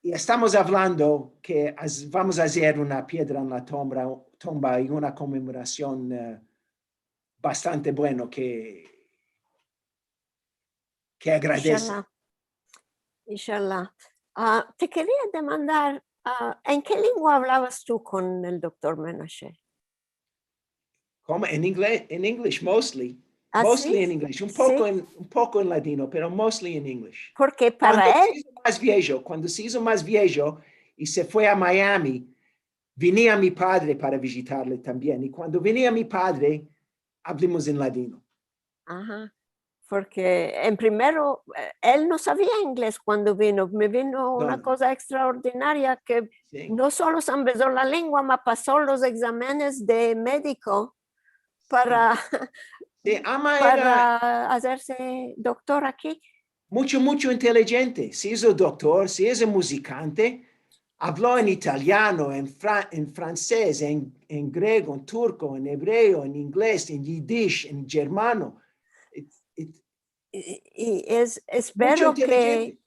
Speaker 3: Y estamos hablando que vamos a hacer una piedra en la tumba y una conmemoración bastante bueno que agradece.
Speaker 2: Inshallah. Te quería demandar, ¿en qué lengua hablabas tú con el doctor Menashe?
Speaker 3: Como en inglés, mostly.
Speaker 2: ¿Ah,
Speaker 3: Mostly
Speaker 2: sí?
Speaker 3: en inglés, un
Speaker 2: Sí.
Speaker 3: poco en latino, pero mostly en inglés.
Speaker 2: Porque para
Speaker 3: Cuando se hizo más viejo y se fue a Miami, venía mi padre para visitarle también. Y cuando venía mi padre, hablamos en latino.
Speaker 2: Ajá. Porque en primero, él no sabía inglés cuando vino. Me vino una
Speaker 3: No.
Speaker 2: cosa extraordinaria que
Speaker 3: Sí.
Speaker 2: no solo se empezó la lengua, me pasó los exámenes de médico para,
Speaker 3: Sí, Ama era
Speaker 2: para hacerse doctor aquí.
Speaker 3: mucho inteligente. Se hizo doctor, se hizo musicante, habló en italiano, en francés, en griego, en turco, en hebreo, en inglés, en yiddish, en germano.
Speaker 2: Y
Speaker 3: Mucho inteligente.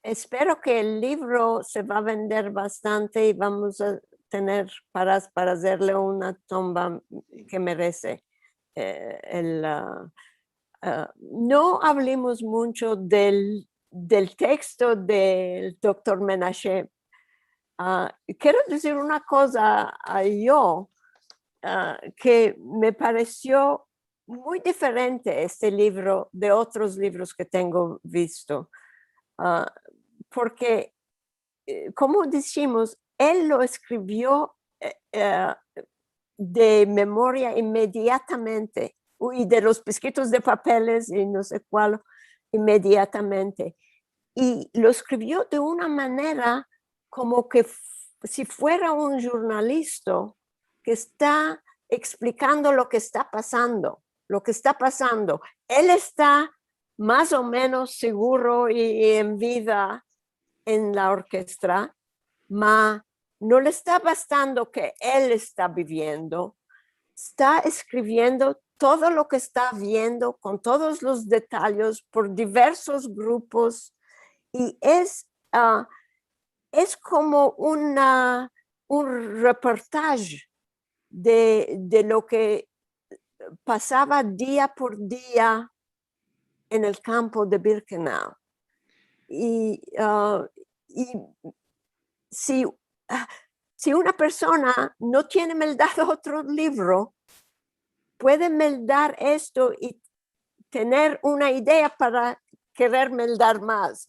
Speaker 2: espero que el libro se va a vender bastante y vamos a tener para hacerle una tumba que merece. No hablemos mucho del texto del doctor Menashe. Quiero decir una cosa que me pareció muy diferente este libro de otros libros que tengo visto, porque, como decimos, él lo escribió de memoria inmediatamente, y de los pesquitos de papeles y no sé cuál, inmediatamente. Y lo escribió de una manera como que si fuera un jornalista que está explicando lo que está pasando. Él está más o menos seguro y en vida en la orquesta, pero no le está bastando que él está viviendo. Está escribiendo todo lo que está viendo con todos los detalles por diversos grupos, y es como un reportaje de lo que pasaba día por día en el campo de Birkenau. Y si una persona no tiene meldado otro libro, puede meldar esto y tener una idea para querer meldar más.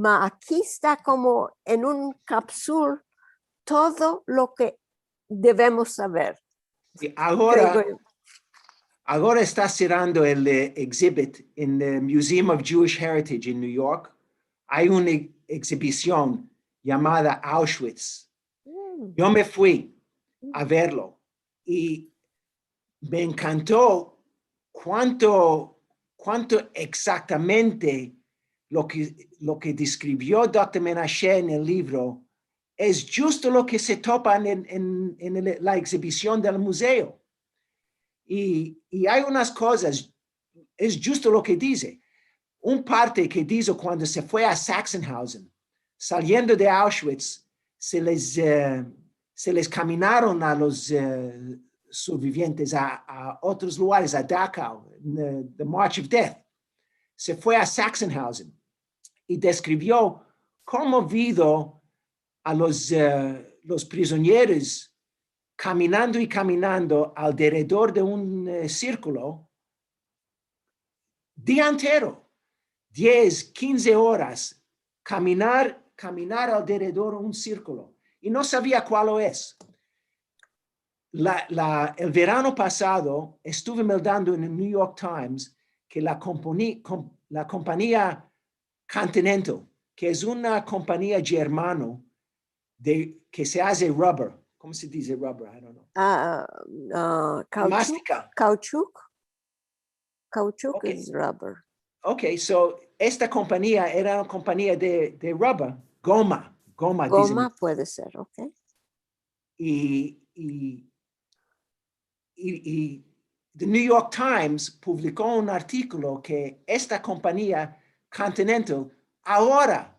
Speaker 2: Aquí está como en un cápsula todo lo que debemos saber.
Speaker 3: Y ahora,
Speaker 2: Creo yo.
Speaker 3: ahora está cerrando el exhibit en el Museum of Jewish Heritage en New York. Hay una exhibición llamada Auschwitz. Yo me fui a verlo y me encantó cuánto exactamente lo que describió Dr. Menashe en el libro es justo lo que se topa en la exhibición del museo. Y hay unas cosas, es justo lo que dice. Un parte que dice cuando se fue a Sachsenhausen, saliendo de Auschwitz, se les caminaron a los sobrevivientes a otros lugares, a Dachau, the March of Death. Se fue a Sachsenhausen y describió cómo vio a los prisioneros caminando y caminando alrededor de un círculo día entero, 10, 15 horas, caminar alrededor de un círculo. Y no sabía cuál es. El verano pasado estuve mirando en el New York Times que la compañía Continental, que es una compañía germana que se hace rubber. ¿Cómo se dice rubber? I don't know.
Speaker 2: Caoutchouc. Caoutchouc
Speaker 3: Okay.
Speaker 2: is rubber.
Speaker 3: Ok, so esta compañía era una compañía de rubber, goma.
Speaker 2: Goma puede ser, ok.
Speaker 3: Y The New York Times publicó un artículo que esta compañía Continental ahora,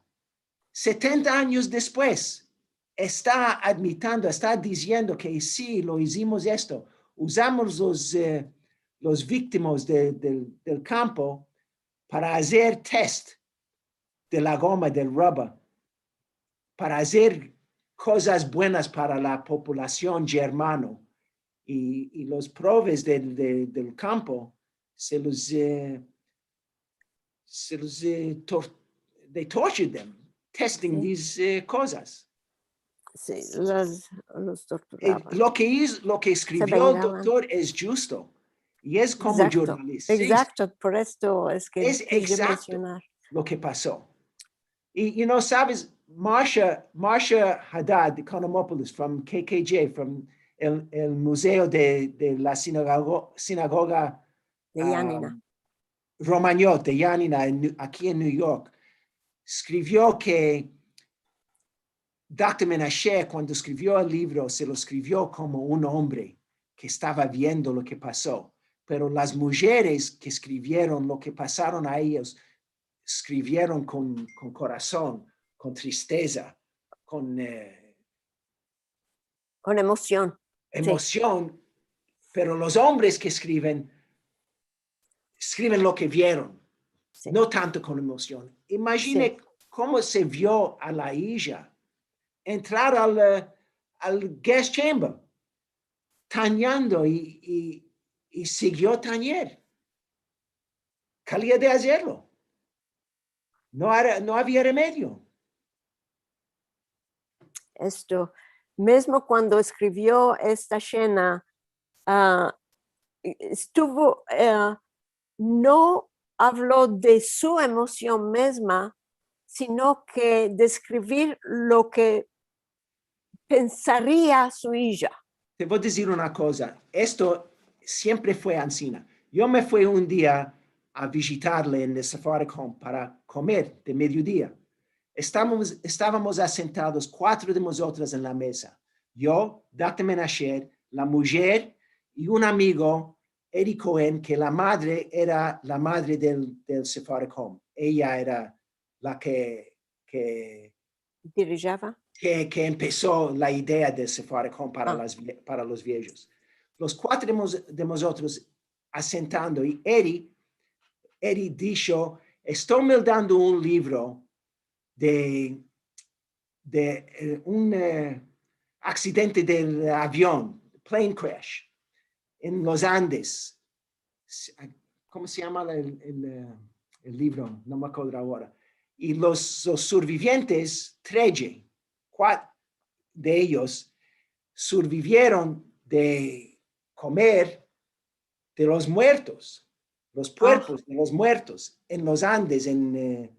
Speaker 3: 70 años después, está admitiendo, está diciendo que sí, lo hicimos esto. Usamos los víctimas del campo para hacer test de la goma, del rubber, para hacer cosas buenas para la población germana. Y los pruebas del campo they tortured them, testing these cosas.
Speaker 2: Sí, los torturaban.
Speaker 3: Lo que escribió el doctor es justo. Y es como jornalista.
Speaker 2: Exacto, por esto es que
Speaker 3: es exacto
Speaker 2: mencionar
Speaker 3: lo que pasó. Y sabes, Marsha Haddad de Economopoulos, from KKJ, from el museo de la sinagoga
Speaker 2: de Yanina.
Speaker 3: Romagnot de Yanina, aquí en New York, escribió que Dr. Menashe, cuando escribió el libro, se lo escribió como un hombre que estaba viendo lo que pasó. Pero las mujeres que escribieron lo que pasaron a ellos, escribieron con corazón, con tristeza, con
Speaker 2: emoción.
Speaker 3: Emoción, sí. Pero los hombres que escriben lo que vieron, sí. No tanto con emoción. Imagine cómo se vio a la hija entrar al gas chamber, tañando y siguió tañer. Calía de hacerlo. No había remedio.
Speaker 2: Esto, mismo cuando escribió esta escena, no habló de su emoción misma, sino que describir lo que pensaría su hija.
Speaker 3: Te voy a decir una cosa, esto siempre fue Ancina. Yo me fui un día a visitarle en el Safari Home para comer de mediodía. Estábamos asentados 4 de nosotros en la mesa. Yo, Dr. Menashe, la mujer y un amigo, Eddie Cohen, que la madre era la madre del Safari Home. Ella era la que
Speaker 2: dirigía.
Speaker 3: Que empezó la idea del Safari Home para los viejos. Los 4 de nosotros asentando y Eddie dijo, estoy mirando un libro de un accidente del avión, plane crash, en los Andes. ¿Cómo se llama el libro? No me acuerdo ahora. Y los sobrevivientes, 4 de ellos, sobrevivieron de comer de los muertos, los cuerpos de los muertos en los Andes, en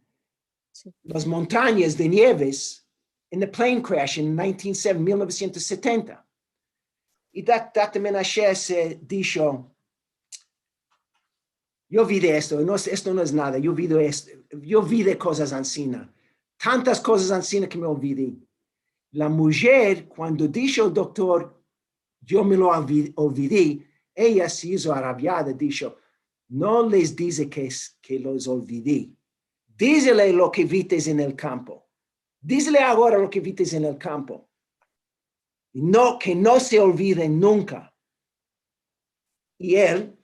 Speaker 3: las montañas de nieves, en el plane crash en 1970. Y Dr. Menashe se dijo, yo vi de esto, esto no es nada, yo vi de cosas ancinas, tantas cosas ancinas que me olvidé. La mujer, cuando dijo el doctor, yo me lo olvidé, ella se hizo arrabiada, dijo, no les dice que los olvidé. Dísele lo que vites en el campo. Dísele ahora lo que vites en el campo. No, que no se olviden nunca. Y él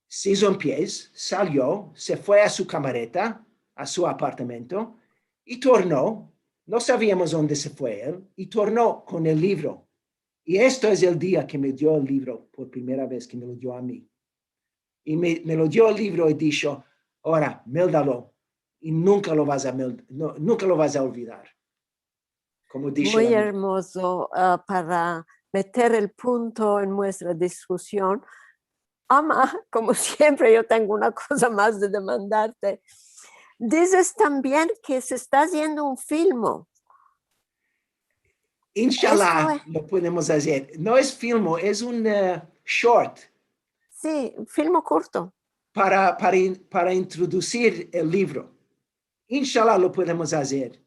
Speaker 3: se hizo en pies, salió, se fue a su camareta, a su apartamento, y tornó. No sabíamos dónde se fue él, y tornó con el libro. Y esto es el día que me dio el libro por primera vez, que me lo dio a mí. Y me lo dio el libro y dijo, ahora, méldalo, y nunca lo vas a olvidar. Como dijo
Speaker 2: muy hermoso para meter el punto en nuestra discusión. Ama, como siempre, yo tengo una cosa más de demandarte. Dices también que se está haciendo un filmo.
Speaker 3: Inshallah, lo podemos hacer. No es filmo, es un short.
Speaker 2: Sí, un filmo corto.
Speaker 3: Para introducir el libro. Inshallah lo podemos hacer.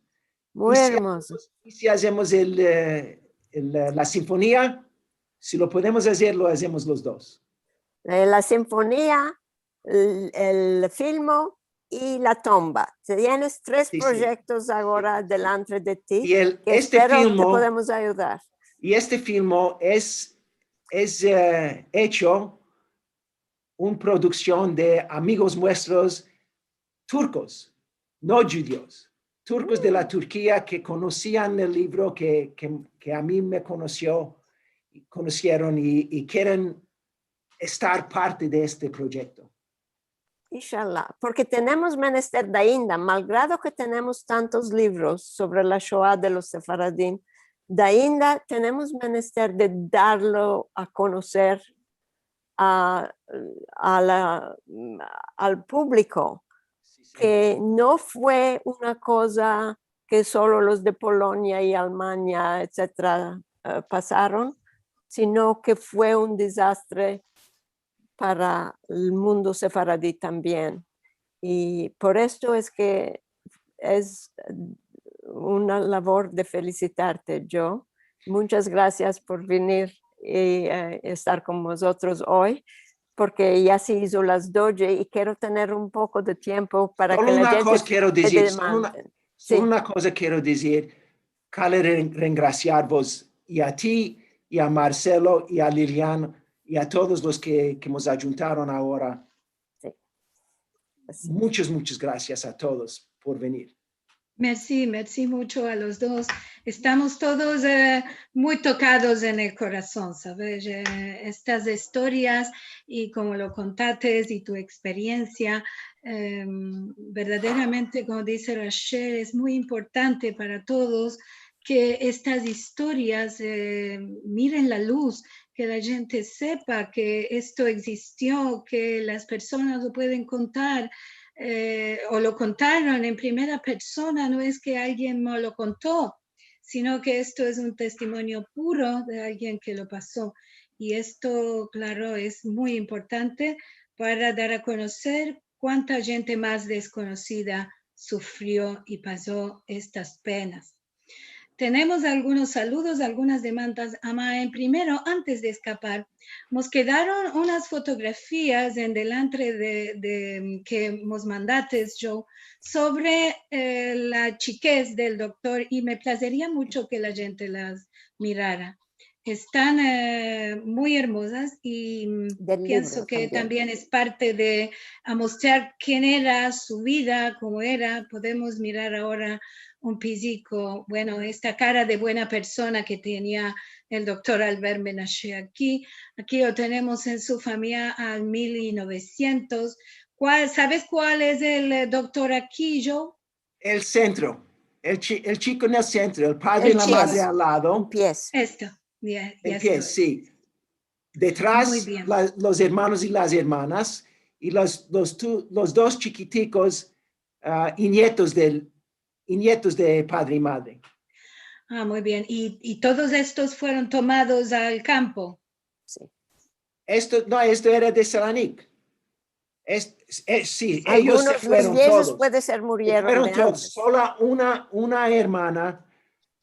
Speaker 2: Muy hermoso.
Speaker 3: Y si hacemos la sinfonía, si lo podemos hacer, lo hacemos los dos.
Speaker 2: La sinfonía, el filmo y la tomba. Tienes tres proyectos ahora delante de ti.
Speaker 3: Y
Speaker 2: este filmo, te podemos ayudar.
Speaker 3: Y este filmo es hecho una producción de amigos nuestros turcos, no judíos, turcos de la Turquía que conocían el libro, que a mí me conocieron y quieren estar parte de este proyecto.
Speaker 2: Inshallah, porque tenemos menester de India, malgrado que tenemos tantos libros sobre la Shoah de los sefaradín, de India tenemos menester de darlo a conocer al público, que no fue una cosa que solo los de Polonia y Alemania, etcétera, pasaron, sino que fue un desastre para el mundo sefaradí también. Y por esto es que es una labor de felicitarte, Joe. Muchas gracias por venir y estar con nosotros hoy, porque ya se hizo las 12 y quiero tener un poco de tiempo para
Speaker 3: solo
Speaker 2: que la
Speaker 3: una
Speaker 2: gente
Speaker 3: cosa quiero decir,
Speaker 2: solo
Speaker 3: una cosa quiero decir, quiero regraciarvos y a ti y a Marcelo y a Liliana y a todos los que nos ayuntaron ahora. Sí. Muchas gracias a todos por venir.
Speaker 1: Merci mucho a los dos. Estamos todos muy tocados en el corazón, ¿sabes? Estas historias y como lo contaste y tu experiencia, verdaderamente, como dice Rachel, es muy importante para todos que estas historias miren la luz, que la gente sepa que esto existió, que las personas lo pueden contar. O lo contaron en primera persona, no es que alguien me lo contó, sino que esto es un testimonio puro de alguien que lo pasó. Y esto, claro, es muy importante para dar a conocer cuánta gente más desconocida sufrió y pasó estas penas. Tenemos algunos saludos, algunas demandas. Ama, primero, antes de escapar, nos quedaron unas fotografías en delante que nos mandaste, Joe, sobre la chiquez del doctor y me placería mucho que la gente las mirara. Están muy hermosas y pienso que también es parte de mostrar quién era su vida, cómo era. Podemos mirar ahora un físico, bueno, esta cara de buena persona que tenía el doctor Albert Menashe aquí lo tenemos en su familia al 1900. ¿Sabes cuál es el doctor aquí, Joe?
Speaker 3: El centro. el chico en el centro, el padre y la
Speaker 2: pies.
Speaker 3: madre al lado.
Speaker 2: Pies.
Speaker 1: Esto. Ya
Speaker 3: El pie,
Speaker 1: estoy.
Speaker 3: sí. Detrás,
Speaker 1: Muy bien.
Speaker 3: los hermanos y las hermanas, y los dos chiquiticos y nietos de padre y madre.
Speaker 1: Ah, muy bien. ¿Y todos estos fueron tomados al campo?
Speaker 2: Sí.
Speaker 3: Esto era de Salonik. Sí, ellos se
Speaker 2: Algunos
Speaker 3: fueron
Speaker 2: viejos
Speaker 3: todos.
Speaker 2: puede ser murieron
Speaker 3: Fueron
Speaker 2: de
Speaker 3: todos.
Speaker 2: antes.
Speaker 3: Solo una hermana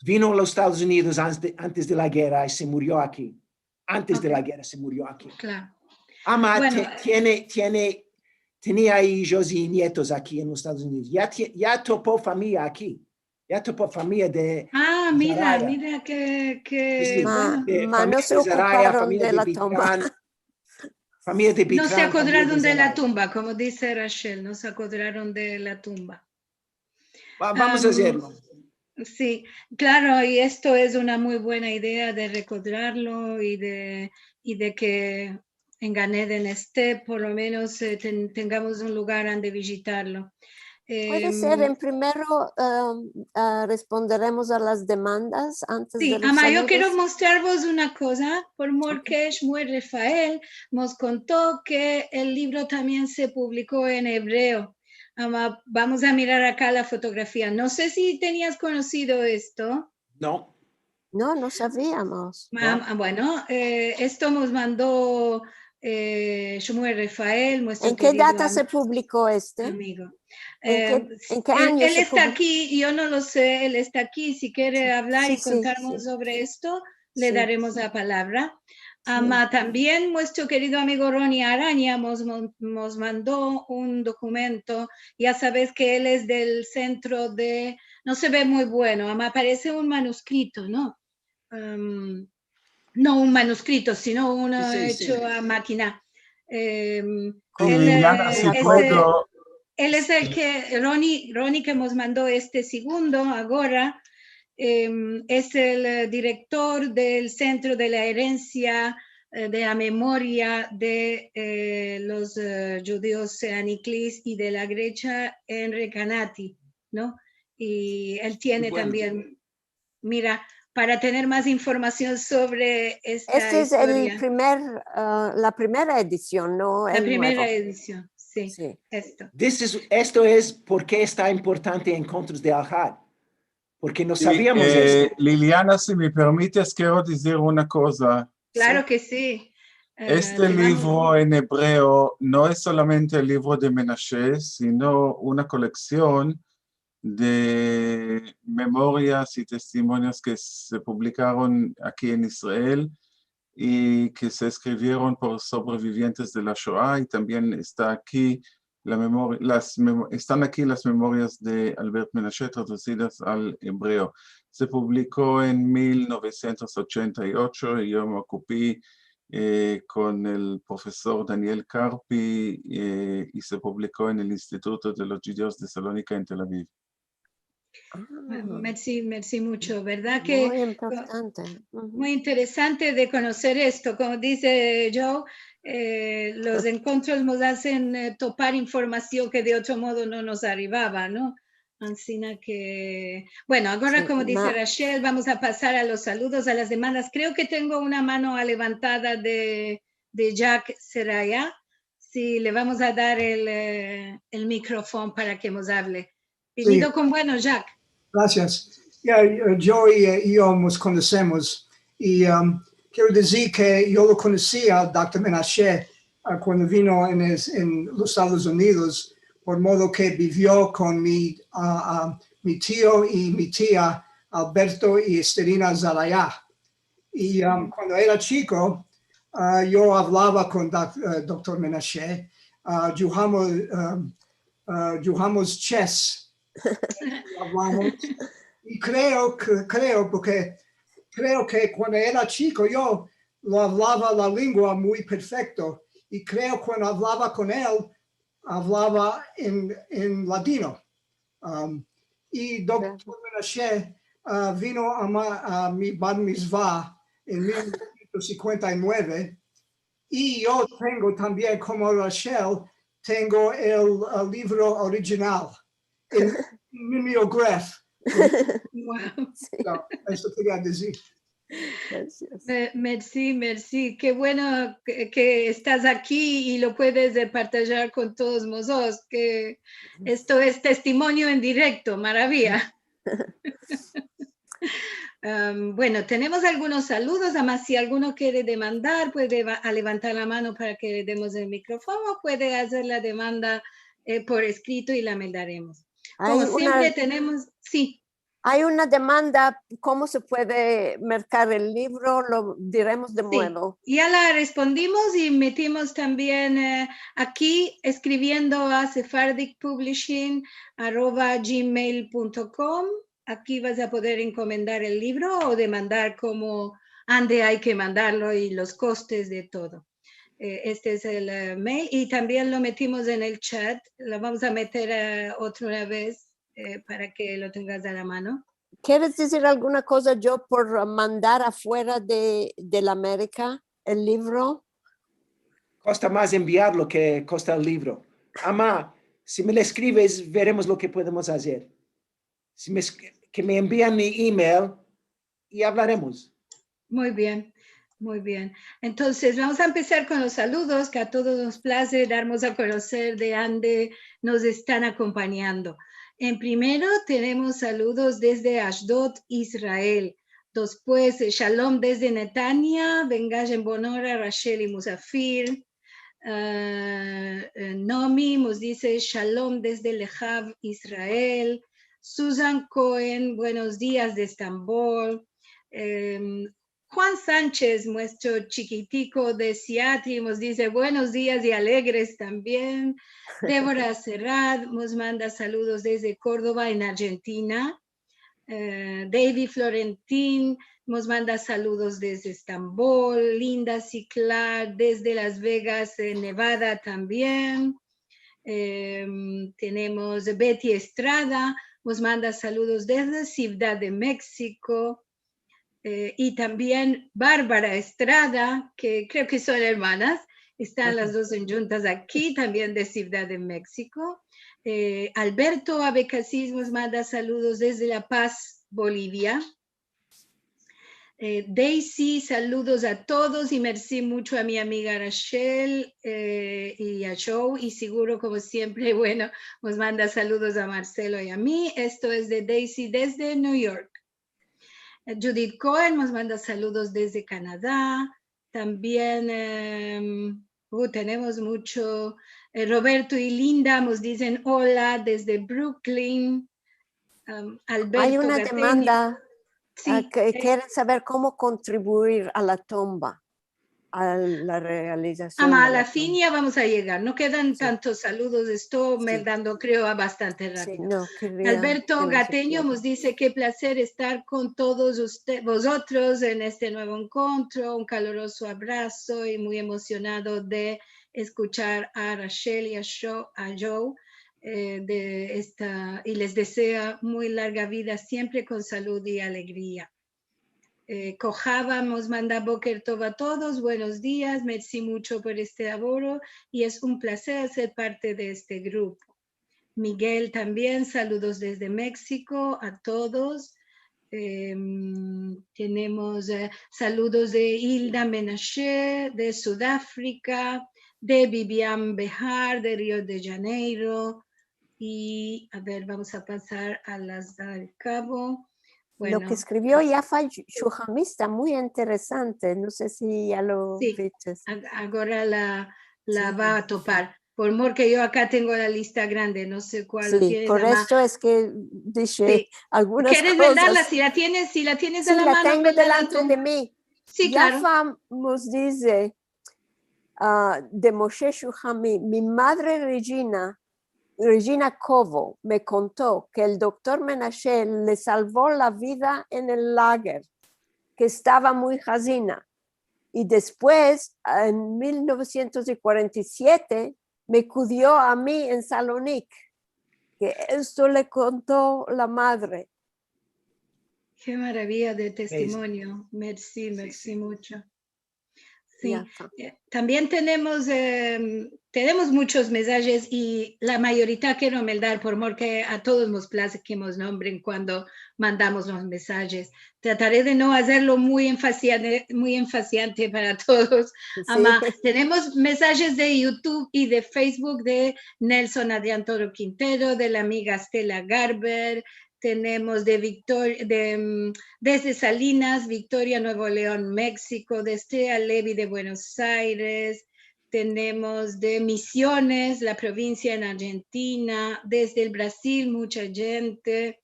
Speaker 3: vino a los Estados Unidos antes de la guerra y se murió aquí. Antes de la guerra se murió aquí.
Speaker 1: Claro.
Speaker 3: Ama
Speaker 1: Bueno,
Speaker 3: tenía hijos y nietos aquí en los Estados Unidos. Ya topó familia aquí. Ya topó familia de
Speaker 1: mira,
Speaker 3: Zaraya.
Speaker 1: mira que
Speaker 3: Sí,
Speaker 1: bueno.
Speaker 3: familia
Speaker 2: No se
Speaker 3: de Zaraya,
Speaker 2: ocuparon
Speaker 3: familia
Speaker 2: de
Speaker 3: de
Speaker 2: la tumba.
Speaker 3: Bitrán. Familia de
Speaker 1: No se
Speaker 3: Bitrán, familia
Speaker 1: acordaron de la
Speaker 3: Zaraya.
Speaker 1: tumba, como dice Rachel, no se acordaron de la tumba.
Speaker 3: Vamos a hacerlo.
Speaker 1: Sí, claro, y esto es una muy buena idea de recordarlo y de que en Gan Eden esté, por lo menos tengamos un lugar donde visitarlo.
Speaker 2: Puede ser, en primero responderemos a las demandas antes de
Speaker 1: Sí,
Speaker 2: los
Speaker 1: Ama, yo
Speaker 2: saludos.
Speaker 1: quiero mostraros una cosa, por porque Shmuel Rafael nos contó que el libro también se publicó en hebreo. Ama, vamos a mirar acá la fotografía. No sé si tenías conocido esto.
Speaker 3: No.
Speaker 2: No sabíamos.
Speaker 1: Bueno, esto nos mandó Shmuel Rafael, nuestro
Speaker 2: ¿En qué
Speaker 1: querido
Speaker 2: data se publicó este?
Speaker 1: amigo.
Speaker 2: ¿En qué año
Speaker 1: él
Speaker 2: se
Speaker 1: está
Speaker 2: publicó?
Speaker 1: aquí, yo no lo sé, él está aquí. Si quiere hablar y
Speaker 2: Sí,
Speaker 1: contarnos
Speaker 2: sí.
Speaker 1: sobre esto, le
Speaker 2: Sí.
Speaker 1: daremos la palabra.
Speaker 2: Sí.
Speaker 1: También nuestro querido amigo Ronnie Araña nos mandó un documento. Ya sabes que él es del centro de, no se ve muy bueno, parece un manuscrito, ¿no? No un manuscrito, sino uno hecho a máquina.
Speaker 4: Liliana, si puedo.
Speaker 1: Él es el que, Ronnie que nos mandó este segundo, ahora, es el director del Centro de la Herencia de la Memoria de los judíos Aniclis y de la Grecia en Recanati, ¿no? Y él tiene también, mira, para tener más información sobre esta
Speaker 2: Este es
Speaker 1: historia.
Speaker 2: la primera edición, ¿no?
Speaker 1: La
Speaker 2: el
Speaker 1: primera
Speaker 2: nuevo.
Speaker 1: edición, sí. Esto.
Speaker 3: Esto es por qué está importante Encontros de Al-Had. Porque no sabíamos esto.
Speaker 4: Liliana, si me permites, quiero decir una cosa.
Speaker 1: Claro que sí.
Speaker 4: Este libro en hebreo no es solamente el libro de Menashe, sino una colección de memorias y testimonios que se publicaron aquí en Israel y que se escribieron por sobrevivientes de la Shoah, y también está aquí están aquí las memorias de Albert Menashe traducidas al hebreo. Se publicó en 1988 y yo me ocupé con el profesor Daniel Carpi y se publicó en el Instituto de los Judíos de Salónica en Tel Aviv.
Speaker 1: Merci mucho, ¿verdad?
Speaker 2: Muy importante.
Speaker 1: Muy interesante de conocer esto. Como dice Joe, los encuentros nos hacen topar información que de otro modo no nos arribaba, ¿no? Así que, bueno, ahora como dice Rachel, vamos a pasar a los saludos, a las demandas. Creo que tengo una mano levantada de Jack Seraya. Sí, le vamos a dar el micrófono para que nos hable. Bienvenido con bueno, Jack.
Speaker 5: Gracias. Yo y yo nos conocemos y quiero decir que yo lo conocía, Dr. Menashe, cuando vino en los Estados Unidos, por modo que vivió con mi tío y mi tía, Alberto y Esterina Zaraya. Y cuando era chico, yo hablaba con Dr. Menashe, jugamos chess. Hablamos, y creo que cuando era chico yo lo hablaba la lengua muy perfecto, y creo cuando hablaba con él hablaba en latino. Y Dr. Menashe vino a mi bar mitzvah en 1959, y yo tengo también, como Rachel, tengo el libro original en mimeograph,
Speaker 1: Wow.
Speaker 2: Sí,
Speaker 5: No, eso quería decir.
Speaker 2: gracias.
Speaker 1: Merci, merci. Qué bueno que estás aquí y lo puedes partajar con todos nosotros, que esto es testimonio en directo, maravilla. Bueno, tenemos algunos saludos, además si alguno quiere demandar, puede levantar la mano para que le demos el micrófono, puede hacer la demanda por escrito y la mandaremos. Como siempre tenemos, sí.
Speaker 2: Hay una demanda, ¿cómo se puede mercar el libro? Lo diremos de nuevo.
Speaker 1: Ya la respondimos y metimos también aquí escribiendo a sephardicpublishing@gmail.com. Aquí vas a poder encomendar el libro o demandar como ande hay que mandarlo y los costes de todo. Este es el mail y también lo metimos en el chat. Lo vamos a meter otra vez para que lo tengas a la mano.
Speaker 2: ¿Quieres decir alguna cosa yo por mandar afuera de la América el libro?
Speaker 3: Costa más enviarlo que costa el libro. Ama, si me lo escribes, veremos lo que podemos hacer. Que me envían mi email y hablaremos.
Speaker 1: Muy bien, muy bien. Entonces, vamos a empezar con los saludos, que a todos nos place darnos a conocer de dónde nos están acompañando. En primero, tenemos saludos desde Ashdod, Israel. Después, Shalom desde Netanya, Bengayen Bonora, Rachel y Musafir. Nomi nos dice Shalom desde Lejav, Israel. Susan Cohen, buenos días de Estambul. Juan Sánchez, nuestro chiquitico de Seattle, nos dice buenos días y alegres también. Débora Serrat nos manda saludos desde Córdoba, en Argentina. David Florentín nos manda saludos desde Estambul. Linda Ciclar desde Las Vegas, Nevada también. Tenemos Betty Estrada, nos manda saludos desde Ciudad de México. Y también Bárbara Estrada, que creo que son hermanas, están las dos juntas aquí, también de Ciudad de México. Alberto Abecasis nos manda saludos desde La Paz, Bolivia. Daisy, saludos a todos y merci mucho a mi amiga Rachel y a Joe, y seguro como siempre, bueno, nos manda saludos a Marcelo y a mí. Esto es de Daisy desde New York. Judith Cohen nos manda saludos desde Canadá. También tenemos mucho. Roberto y Linda nos dicen hola desde Brooklyn. Alberto
Speaker 2: Hay una
Speaker 1: Gateño.
Speaker 2: demanda
Speaker 1: Sí,
Speaker 2: que quieren saber cómo contribuir a la tumba, a la realización.
Speaker 1: a
Speaker 2: de
Speaker 1: la
Speaker 2: la
Speaker 1: fin
Speaker 2: tumba.
Speaker 1: ya vamos a llegar. No quedan
Speaker 2: Sí.
Speaker 1: tantos saludos. Estoy
Speaker 2: Sí.
Speaker 1: dando, creo, bastante rápido.
Speaker 2: Sí, no, quería
Speaker 1: Alberto
Speaker 2: que no se
Speaker 1: Gateño
Speaker 2: pierda.
Speaker 1: nos dice qué placer estar con todos vosotros en este nuevo encuentro. Un caluroso abrazo y muy emocionado de escuchar a Rachel y a Joe y les desea muy larga vida, siempre con salud y alegría. Cojaba nos manda Boker Tov a todos, buenos días, merci mucho por este laboro y es un placer ser parte de este grupo. Miguel también, saludos desde México a todos. Tenemos saludos de Hilda Menashe, de Sudáfrica, de Vivian Bejar, de Río de Janeiro. Y a ver, vamos a pasar a las del cabo. Bueno,
Speaker 2: lo que escribió Yafa Shuhamista, muy interesante. No sé si ya lo viste.
Speaker 1: Ahora la va a topar. Por mor que yo acá tengo la lista grande, no sé cuál tienes.
Speaker 2: Por esto es que dije algunas
Speaker 1: ¿Quieres
Speaker 2: cosas.
Speaker 1: verla? Si la tienes
Speaker 2: sí,
Speaker 1: de la
Speaker 2: la
Speaker 1: mano.
Speaker 2: tengo delante de mí.
Speaker 1: Sí,
Speaker 2: Yafa nos dice de Moshe Shuhami, mi madre Regina Covo me contó que el doctor Menashe le salvó la vida en el lager, que estaba muy hazina. Y después, en 1947, me cuidó a mí en Salonic, que esto le contó la madre.
Speaker 1: Qué maravilla de testimonio. Merci mucho. Sí. También tenemos tenemos muchos mensajes y la mayoría quiero mandar porque a todos nos place que nos nombren cuando mandamos los mensajes. Trataré de no hacerlo muy enfaciante para todos.
Speaker 2: Sí.
Speaker 1: Tenemos mensajes de YouTube y de Facebook de Nelson Adrián Toro Quintero, de la amiga Stella Garber, tenemos desde Salinas, Victoria, Nuevo León, México, de Estrella Levy de Buenos Aires, tenemos de Misiones, la provincia en Argentina, desde el Brasil, mucha gente.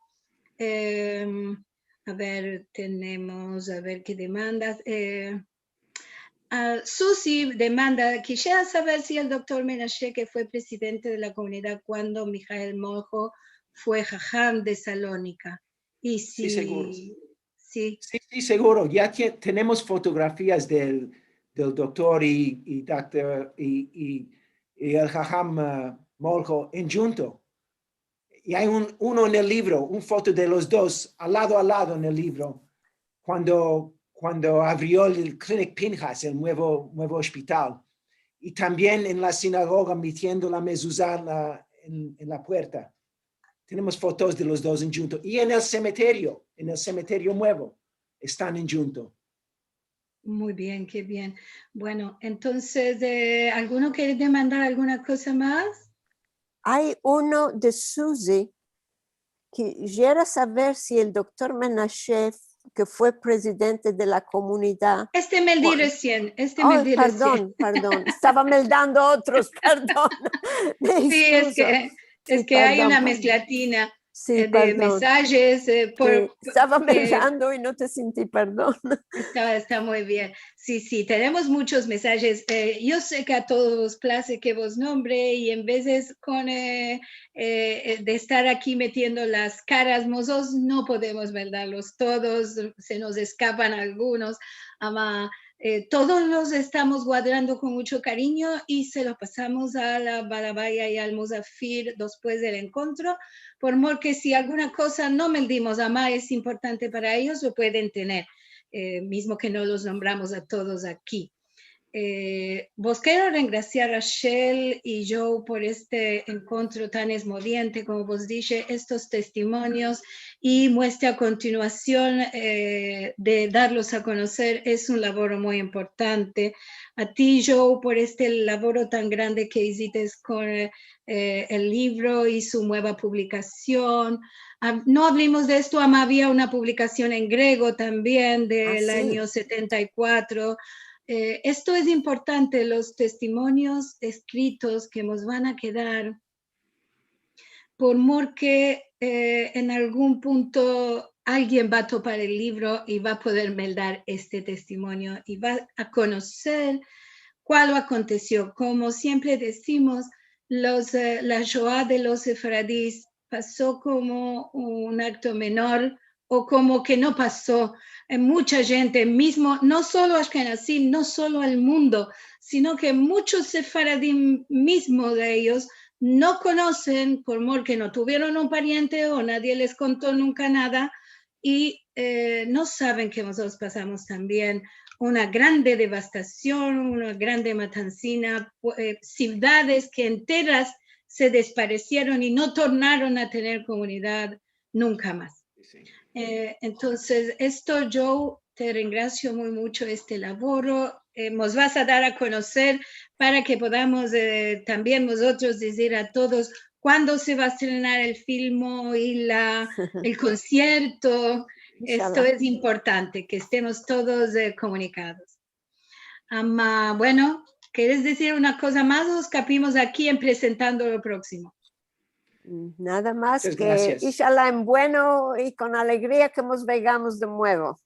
Speaker 1: Tenemos, qué demandas. Susi demanda, quisiera saber si el doctor Menashe, que fue presidente de la comunidad cuando Mijael Mojo fue jajam de Salónica. Y si,
Speaker 3: Sí, seguro.
Speaker 1: Sí.
Speaker 3: Sí, seguro. Ya tenemos fotografías del doctor y el jajam Moljo en junto. Y hay uno en el libro, una foto de los dos a lado en el libro, cuando abrió el Clinic Pinhas, el nuevo hospital. Y también en la sinagoga metiendo la mezuzá en la puerta. Tenemos fotos de los dos en junto. Y en el cementerio nuevo, están en junto.
Speaker 1: Muy bien, qué bien. Bueno, entonces, ¿alguno quiere demandar alguna cosa más?
Speaker 2: Hay uno de Susie que quisiera saber si el doctor Menashe, que fue presidente de la comunidad.
Speaker 1: Me di recién.
Speaker 2: Perdón. Estaba meldando otros, perdón.
Speaker 1: Sí, es que hay una mezclatina de mensajes.
Speaker 2: Estaba meldando y no te sentí, perdón.
Speaker 1: Está muy bien. Sí, tenemos muchos mensajes. Yo sé que a todos os place que vos nombre y en veces de estar aquí metiendo las caras mozos no podemos verlos todos, se nos escapan algunos. Todos los estamos guardando con mucho cariño y se los pasamos a la Balabaya y al Musafir después del encuentro, porque si alguna cosa no meldimos es importante para ellos, lo pueden tener. Mismo que no los nombramos a todos aquí. Vos quiero agradecer a Shell y Joe por este encuentro tan esmodiente, como vos dije, estos testimonios y muestra a continuación de darlos a conocer es un labor muy importante. A ti, Joe, por este labor tan grande que hiciste con el libro y su nueva publicación. No hablemos de esto, había una publicación en griego también del año 74. Esto es importante, los testimonios escritos que nos van a quedar, porque en algún punto alguien va a topar el libro y va a poder meldar este testimonio y va a conocer cuál aconteció. Como siempre decimos, la Shoah de los sefaradíes pasó como un acto menor o como que no pasó. Mucha gente mismo, no solo Ashkenazí, no solo el mundo, sino que muchos sefaradí mismos de ellos no conocen, porque no tuvieron un pariente o nadie les contó nunca nada y no saben que nosotros pasamos también una grande devastación, una grande matancina, ciudades que enteras se desaparecieron y no tornaron a tener comunidad nunca más. Sí. Entonces, esto yo te agradezco muy mucho este labor. Nos vas a dar a conocer para que podamos también nosotros decir a todos cuándo se va a estrenar el film y el concierto. Esto es importante, que estemos todos comunicados. Bueno, ¿quieres decir una cosa más o escapimos aquí en presentando lo próximo?
Speaker 2: Nada más que, inshallah, en bueno y con alegría que nos veamos de nuevo.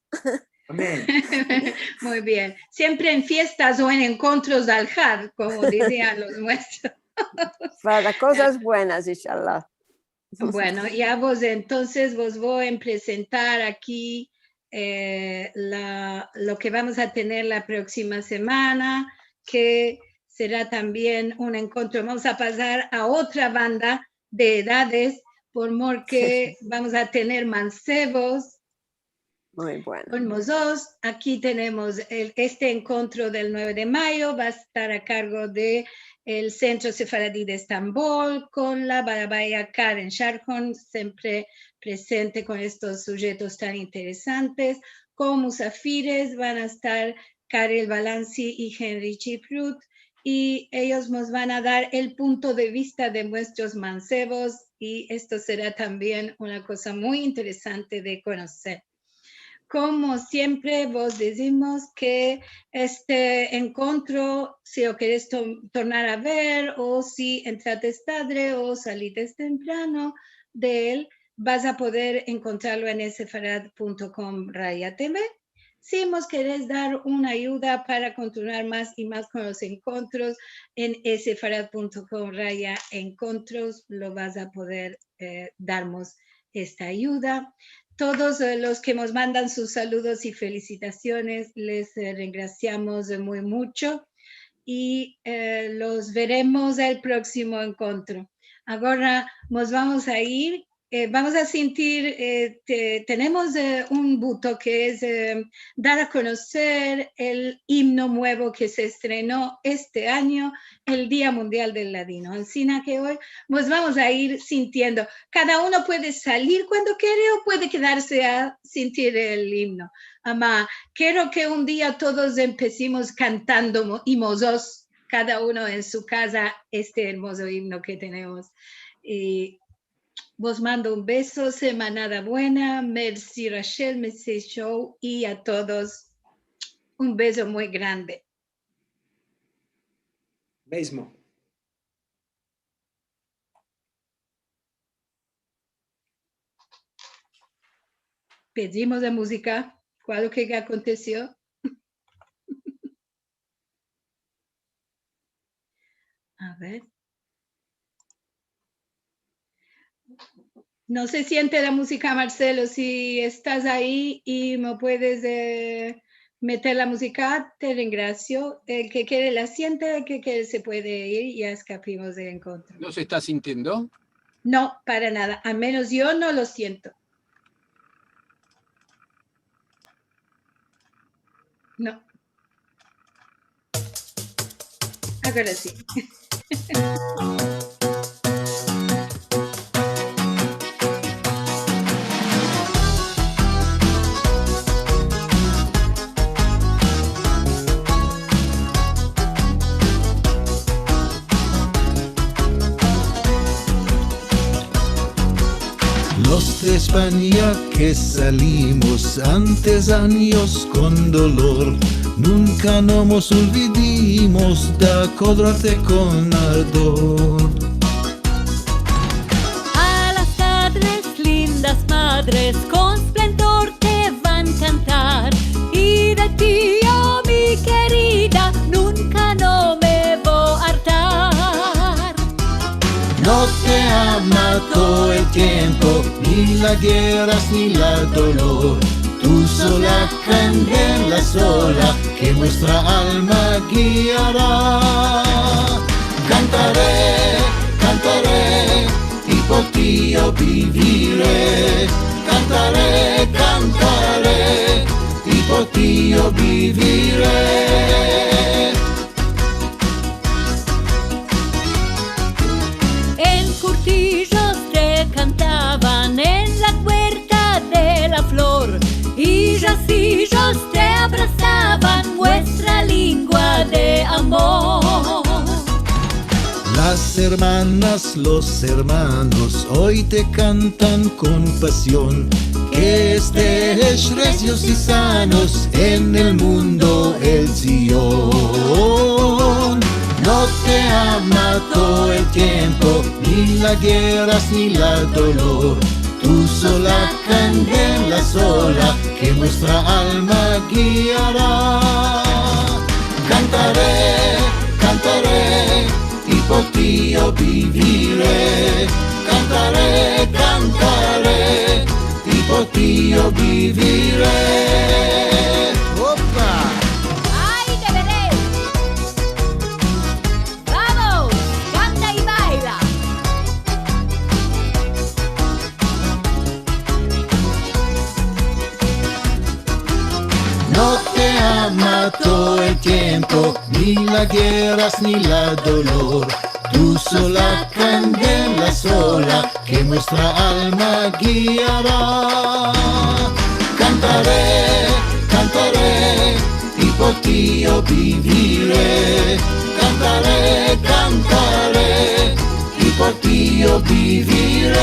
Speaker 3: Amén.
Speaker 1: Muy bien. Siempre en fiestas o en encuentros de Al-Had, como decían los nuestros.
Speaker 2: Para cosas buenas, inshallah.
Speaker 1: Bueno, ya entonces voy a presentar aquí lo que vamos a tener la próxima semana, que será también un encuentro. Vamos a pasar a otra banda de edades, porque vamos a tener mancebos.
Speaker 2: Muy bueno.
Speaker 1: Con dos, aquí tenemos este encuentro del 9 de mayo, va a estar a cargo de el Centro Sefaradí de Estambul, con la Barabaya Karen Sharkon, siempre presente con estos sujetos tan interesantes. Con Musafires van a estar Karel Balanci y Henry Chiprut, y ellos nos van a dar el punto de vista de nuestros mancebos, y esto será también una cosa muy interesante de conocer. Como siempre vos decimos que este encuentro, si lo querés tornar a ver, o si entraste tarde o saliste temprano de él, vas a poder encontrarlo en sefarad.com/TV. Si vos querés dar una ayuda para continuar más y más con los encuentros, en sefarad.com/encuentros lo vas a poder darnos esta ayuda. Todos los que nos mandan sus saludos y felicitaciones, les agradecemos muy mucho, y los veremos el próximo encuentro. Ahora nos vamos a ir. Vamos a sentir, tenemos un buto que es dar a conocer el himno nuevo que se estrenó este año, el Día Mundial del Ladino. Así que hoy nos vamos a ir sintiendo. Cada uno puede salir cuando quiere o puede quedarse a sentir el himno. Ama, quiero que un día todos empecemos cantando himnos, cada uno en su casa, este hermoso himno que tenemos. Y vos mando un beso, semanada buena, merci Rachel, merci Show, y a todos un beso muy grande.
Speaker 3: Mismo.
Speaker 1: Pedimos la música. ¿Cuál es lo que aconteció? A ver. No se siente la música, Marcelo. Si estás ahí y me puedes meter la música, te agradezco. El que quiere la siente, el que quiere se puede ir y ya escapimos del encuentro.
Speaker 6: ¿No se está sintiendo?
Speaker 1: No, para nada. Al menos yo no lo siento. No. Ahora sí.
Speaker 7: Los de España que salimos antes años con dolor, nunca nos olvidimos de acordarte con ardor.
Speaker 8: A las tardes, lindas madres, con esplendor te van a cantar, y de ti, oh mi querida, nunca no me voy a hartar.
Speaker 7: No te ama todo el tiempo, ni la guerra ni la dolor. Tú sola candela sola, que nuestra alma guiará. Cantaré, cantaré, y por ti yo viviré. Cantaré, cantaré, y por ti yo viviré.
Speaker 8: En Curtillos te cantaban en la huerta de la flor, y racillos te abrazaban, nuestra lengua de amor.
Speaker 7: Las hermanas, los hermanos, hoy te cantan con pasión, que estés recios y sanos en el mundo el Sion. No te ama todo el tiempo, ni la guerra ni la dolor. Tú sola candela sola, que nuestra alma guiará. Cantaré, cantaré, y por ti yo viviré. Cantaré, cantaré, y por ti yo viviré. ¡Opa!
Speaker 8: ¡Ay, te veré! ¡Vamos! ¡Canta y baila!
Speaker 7: No te ama amato el tiempo, ni las guerras ni la dolor. Tu sola candela sola que nuestra alma guiará. Cantaré, cantaré, y por ti yo viviré. Cantaré, cantaré, y por ti yo viviré.